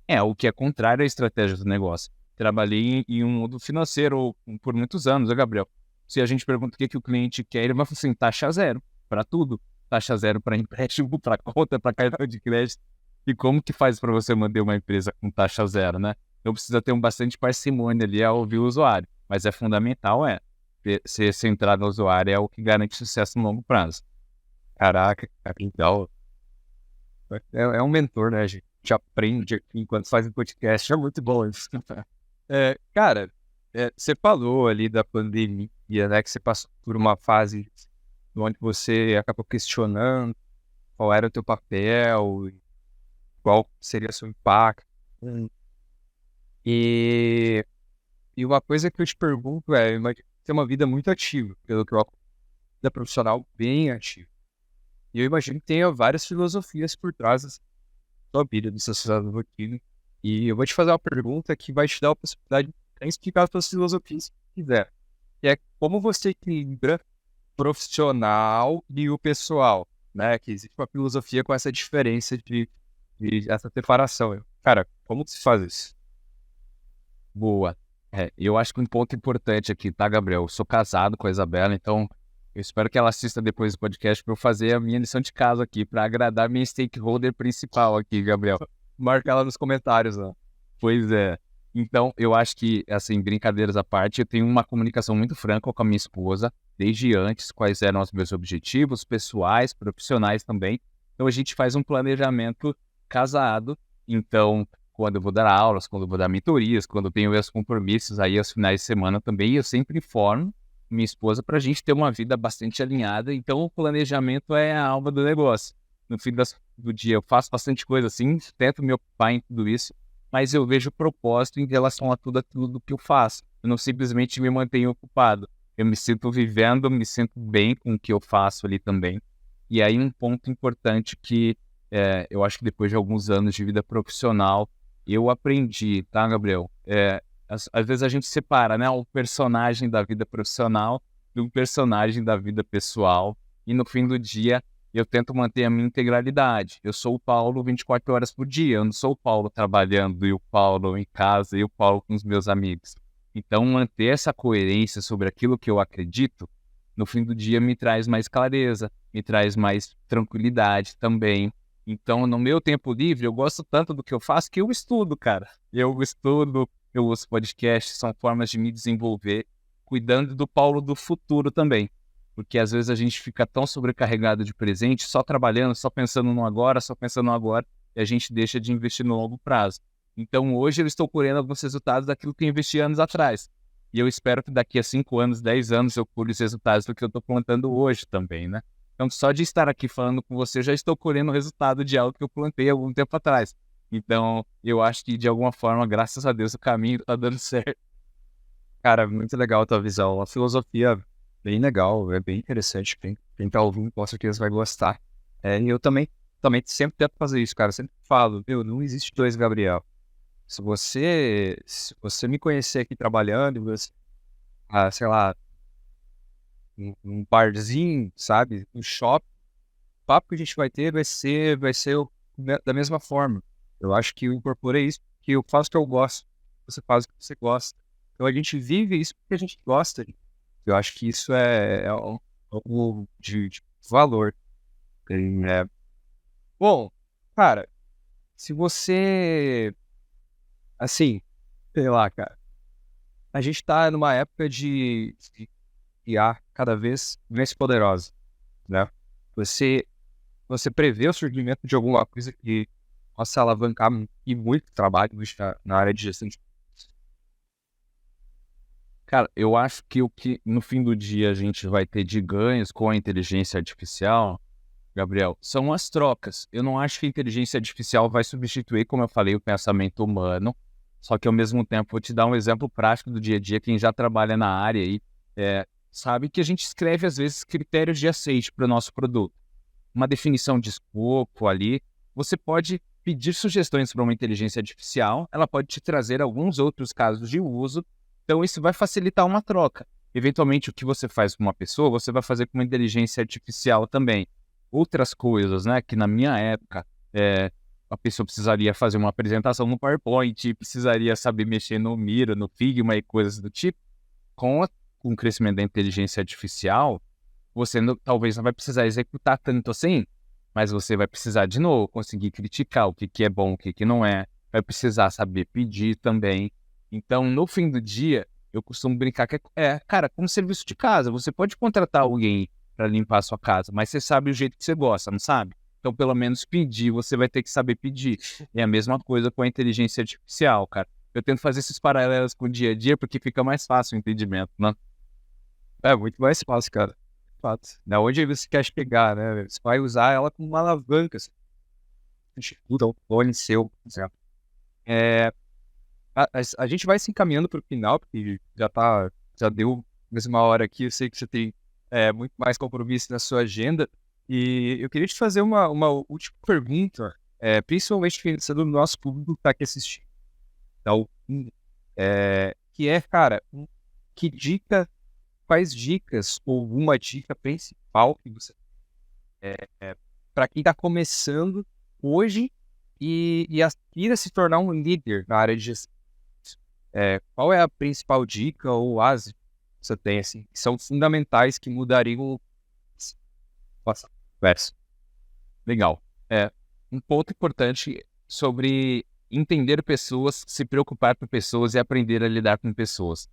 é o que é contrário à estratégia do negócio. Trabalhei em um mundo financeiro por muitos anos, né, Gabriel? Se a gente pergunta o que o cliente quer, ele vai falar assim, taxa zero para tudo. Taxa zero para empréstimo, para conta, para cartão de crédito. E como que faz para você manter uma empresa com taxa zero, né? Então precisa ter bastante parcimônia ali ao ouvir o usuário. Mas é fundamental, ser centrado no usuário é o que garante sucesso no longo prazo. Caraca, cara, então... É um mentor, né, gente? A gente aprende aqui enquanto faz um podcast. É muito bom isso. Cara, você falou ali da pandemia, né? Que você passou por uma fase onde você acabou questionando qual era o teu papel, qual seria o seu impacto. E uma coisa que eu te pergunto é, imagina que você tem uma vida muito ativa, pelo que eu acompanho, vida profissional bem ativa. E eu imagino que tenha várias filosofias por trás da sua vida, da sua rotina. E eu vou te fazer uma pergunta que vai te dar a possibilidade de explicar as suas filosofias, se quiser. Que é como você equilibra o profissional e o pessoal, né? Que existe uma filosofia com essa diferença de essa separação. Cara, como que se faz isso? Boa. Eu acho que um ponto importante aqui, tá, Gabriel? Eu sou casado com a Isabela, então eu espero que ela assista depois do podcast para eu fazer a minha lição de casa aqui, para agradar minha stakeholder principal aqui, Gabriel. Marca ela nos comentários, né? Pois é. Então, eu acho que, assim, brincadeiras à parte, eu tenho uma comunicação muito franca com a minha esposa, desde antes, quais eram os meus objetivos pessoais, profissionais também. Então, a gente faz um planejamento casado. Então, quando eu vou dar aulas, quando eu vou dar mentorias, quando eu tenho meus compromissos aí aos finais de semana também, eu sempre informo minha esposa para a gente ter uma vida bastante alinhada. Então, o planejamento é a alma do negócio. No fim do dia, eu faço bastante coisa assim, tento me ocupar em tudo isso, mas eu vejo propósito em relação a tudo aquilo que eu faço. Eu não simplesmente me mantenho ocupado. Eu me sinto vivendo, me sinto bem com o que eu faço ali também. E aí um ponto importante que eu acho que depois de alguns anos de vida profissional, eu aprendi, tá, Gabriel? Às vezes a gente separa, né, o personagem da vida profissional do personagem da vida pessoal. E no fim do dia, eu tento manter a minha integralidade. Eu sou o Paulo 24 horas por dia. Eu não sou o Paulo trabalhando e o Paulo em casa e o Paulo com os meus amigos. Então, manter essa coerência sobre aquilo que eu acredito, no fim do dia me traz mais clareza. me traz mais tranquilidade também. Então, no meu tempo livre, eu gosto tanto do que eu faço que eu estudo, cara. Eu estudo, eu ouço podcast, são formas de me desenvolver, cuidando do Paulo do futuro também. Porque às vezes a gente fica tão sobrecarregado de presente, só trabalhando, só pensando no agora, só pensando no agora, e a gente deixa de investir no longo prazo. Então, hoje eu estou colhendo alguns resultados daquilo que eu investi anos atrás. E eu espero que daqui a 5 anos, 10 anos, eu colhe os resultados do que eu estou plantando hoje também, né? Então, só de estar aqui falando com você, já estou colhendo o resultado de algo que eu plantei algum tempo atrás. Então, eu acho que, de alguma forma, graças a Deus, o caminho está dando certo. Cara, muito legal a tua visão. Uma filosofia bem legal, é bem interessante. Quem tá ouvindo, com certeza vai gostar. E eu também sempre tento fazer isso, cara. Eu sempre falo, meu, não existe dois Gabriel. Se você me conhecer aqui trabalhando, sei lá, num barzinho, sabe, no shopping, o papo que a gente vai ter da mesma forma. Eu acho que eu incorporei isso, que eu faço o que eu gosto, você faz o que você gosta. Então a gente vive isso porque a gente gosta. Eu acho que isso é algo de valor. É. Bom, cara, se você, assim, sei lá, cara, a gente tá numa época de IA cada vez mais poderosa, né? Você, você prevê o surgimento de alguma coisa que possa alavancar e muito trabalho hoje na área de gestão de... Cara, eu acho que o que no fim do dia a gente vai ter de ganhos com a inteligência artificial, Gabriel, são as trocas. Eu não acho que a inteligência artificial vai substituir, como eu falei, o pensamento humano. Só que ao mesmo tempo, vou te dar um exemplo prático do dia a dia. Quem já trabalha na área aí sabe que a gente escreve, às vezes, critérios de aceite para o nosso produto. Uma definição de escopo ali. Você pode pedir sugestões para uma inteligência artificial, ela pode te trazer alguns outros casos de uso. Então, isso vai facilitar uma troca. Eventualmente, o que você faz com uma pessoa, você vai fazer com uma inteligência artificial também. Outras coisas, né, que na minha época, a pessoa precisaria fazer uma apresentação no PowerPoint, precisaria saber mexer no Miro, no Figma e coisas do tipo. Com o crescimento da inteligência artificial, você talvez não vai precisar executar tanto assim, mas você vai precisar, de novo, conseguir criticar o que é bom, o que não é. Vai precisar saber pedir também. Então, no fim do dia, eu costumo brincar que cara, como serviço de casa, você pode contratar alguém para limpar a sua casa, mas você sabe o jeito que você gosta, não sabe? Então, pelo menos pedir, você vai ter que saber pedir. É a mesma coisa com a inteligência artificial, cara. Eu tento fazer esses paralelos com o dia a dia porque fica mais fácil o entendimento, né? É muito mais fácil, cara. Fato. Da onde você quer chegar, né? Você vai usar ela como uma alavanca. Assim. Então, um clone seu, por exemplo. A gente vai se encaminhando para o final, porque já deu mais uma hora aqui. Eu sei que você tem muito mais compromisso na sua agenda. E eu queria te fazer uma última pergunta, principalmente pensando no nosso público que está aqui assistindo. Então, cara, quais dicas ou uma dica principal que você para quem está começando hoje e aspira a se tornar um líder na área de gestão? Qual é a principal dica ou as que você tem, assim, que são fundamentais que mudariam essa conversa? Legal. Um ponto importante sobre entender pessoas, se preocupar com pessoas e aprender a lidar com pessoas.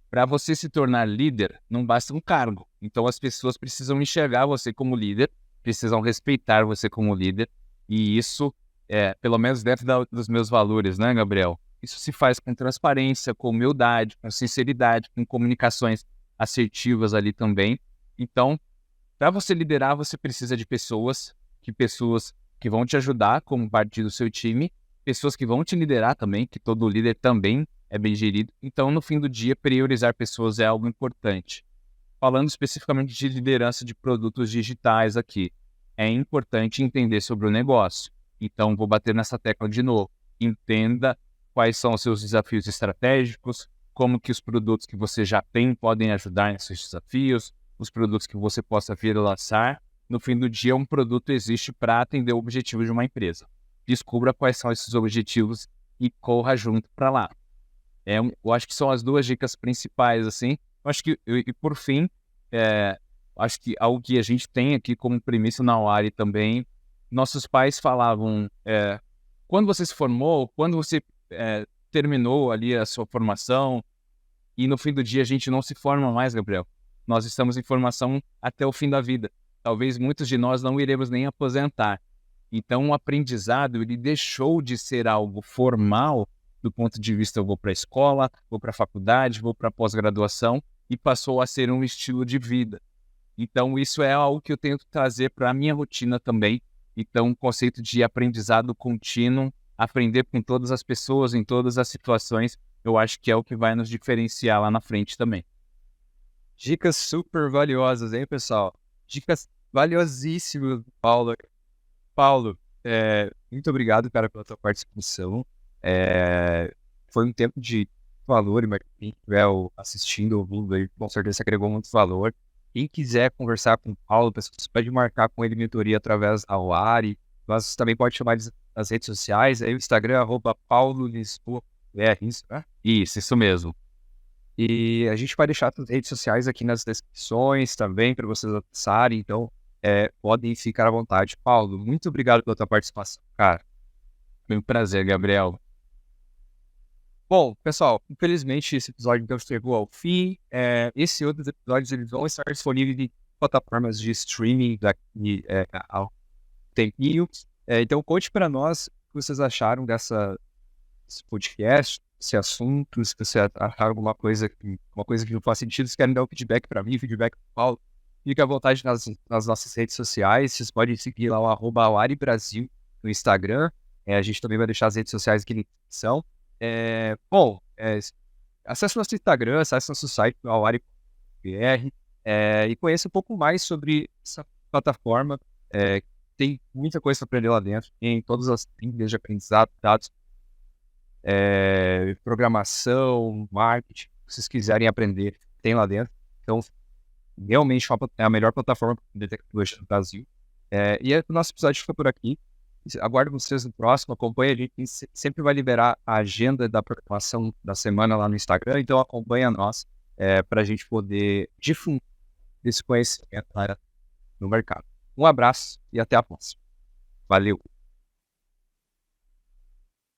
Para você se tornar líder, não basta um cargo. Então, as pessoas precisam enxergar você como líder, precisam respeitar você como líder. E isso, pelo menos dentro dos meus valores, né, Gabriel? Isso se faz com transparência, com humildade, com sinceridade, com comunicações assertivas ali também. Então, para você liderar, você precisa de pessoas que vão te ajudar como parte do seu time, pessoas que vão te liderar também, que todo líder também é bem gerido. Então, no fim do dia, priorizar pessoas é algo importante. Falando especificamente de liderança de produtos digitais aqui, é importante entender sobre o negócio. Então, vou bater nessa tecla de novo. Entenda quais são os seus desafios estratégicos, como que os produtos que você já tem podem ajudar nesses desafios, os produtos que você possa vir a lançar. No fim do dia, um produto existe para atender o objetivo de uma empresa. Descubra quais são esses objetivos e corra junto para lá. Eu acho que são as duas dicas principais, assim. Eu acho que, e por fim, acho que algo que a gente tem aqui como premissa na UARI também, nossos pais falavam, quando você se formou, quando você terminou ali a sua formação, e no fim do dia a gente não se forma mais, Gabriel. Nós estamos em formação até o fim da vida. Talvez muitos de nós não iremos nem aposentar. Então o aprendizado, ele deixou de ser algo formal, do ponto de vista eu vou para a escola, vou para a faculdade, vou para a pós-graduação, e passou a ser um estilo de vida. Então isso é algo que eu tento trazer para a minha rotina também. Então o conceito de aprendizado contínuo, aprender com todas as pessoas, em todas as situações, eu acho que é o que vai nos diferenciar lá na frente também. Dicas super valiosas, hein, pessoal? Dicas valiosíssimas, Paulo. Paulo, muito obrigado, cara, pela tua participação. Foi um tempo de valor, mas quem estiver assistindo, ouvindo aí, com certeza agregou muito valor. Quem quiser conversar com o Paulo, pessoal, você pode marcar com ele mentoria através da UARI, mas também pode chamar eles nas redes sociais, aí o Instagram, @paulolisboa, isso, né? Isso mesmo. E a gente vai deixar as redes sociais aqui nas descrições também, para vocês acessarem, então podem ficar à vontade. Paulo, muito obrigado pela tua participação, cara. Foi um prazer, Gabriel. Bom, pessoal, infelizmente esse episódio então chegou ao fim. Esse e outros episódios eles vão estar disponíveis em plataformas de streaming daqui ao tempinho. Então conte para nós o que vocês acharam desse podcast, esse assunto, se você achar alguma coisa que não faz sentido, se querem dar um feedback para mim, feedback para o Paulo, fique à vontade nas nossas redes sociais. Vocês podem seguir lá o @AuariBrasil no Instagram. A gente também vai deixar as redes sociais aqui na descrição. Acesse nosso Instagram, acesse nosso site, auari.br, e conheça um pouco mais sobre essa plataforma. Tem muita coisa para aprender lá dentro, em todas as linhas de aprendizado, dados, programação, marketing, se vocês quiserem aprender, tem lá dentro. Então, realmente é a melhor plataforma para aprender tecnologia no Brasil. E o nosso episódio fica por aqui. Aguardo vocês no próximo, acompanha a gente, sempre vai liberar a agenda da programação da semana lá no Instagram, então acompanha nós para a gente poder difundir esse conhecimento no mercado. Um abraço e até a próxima. Valeu!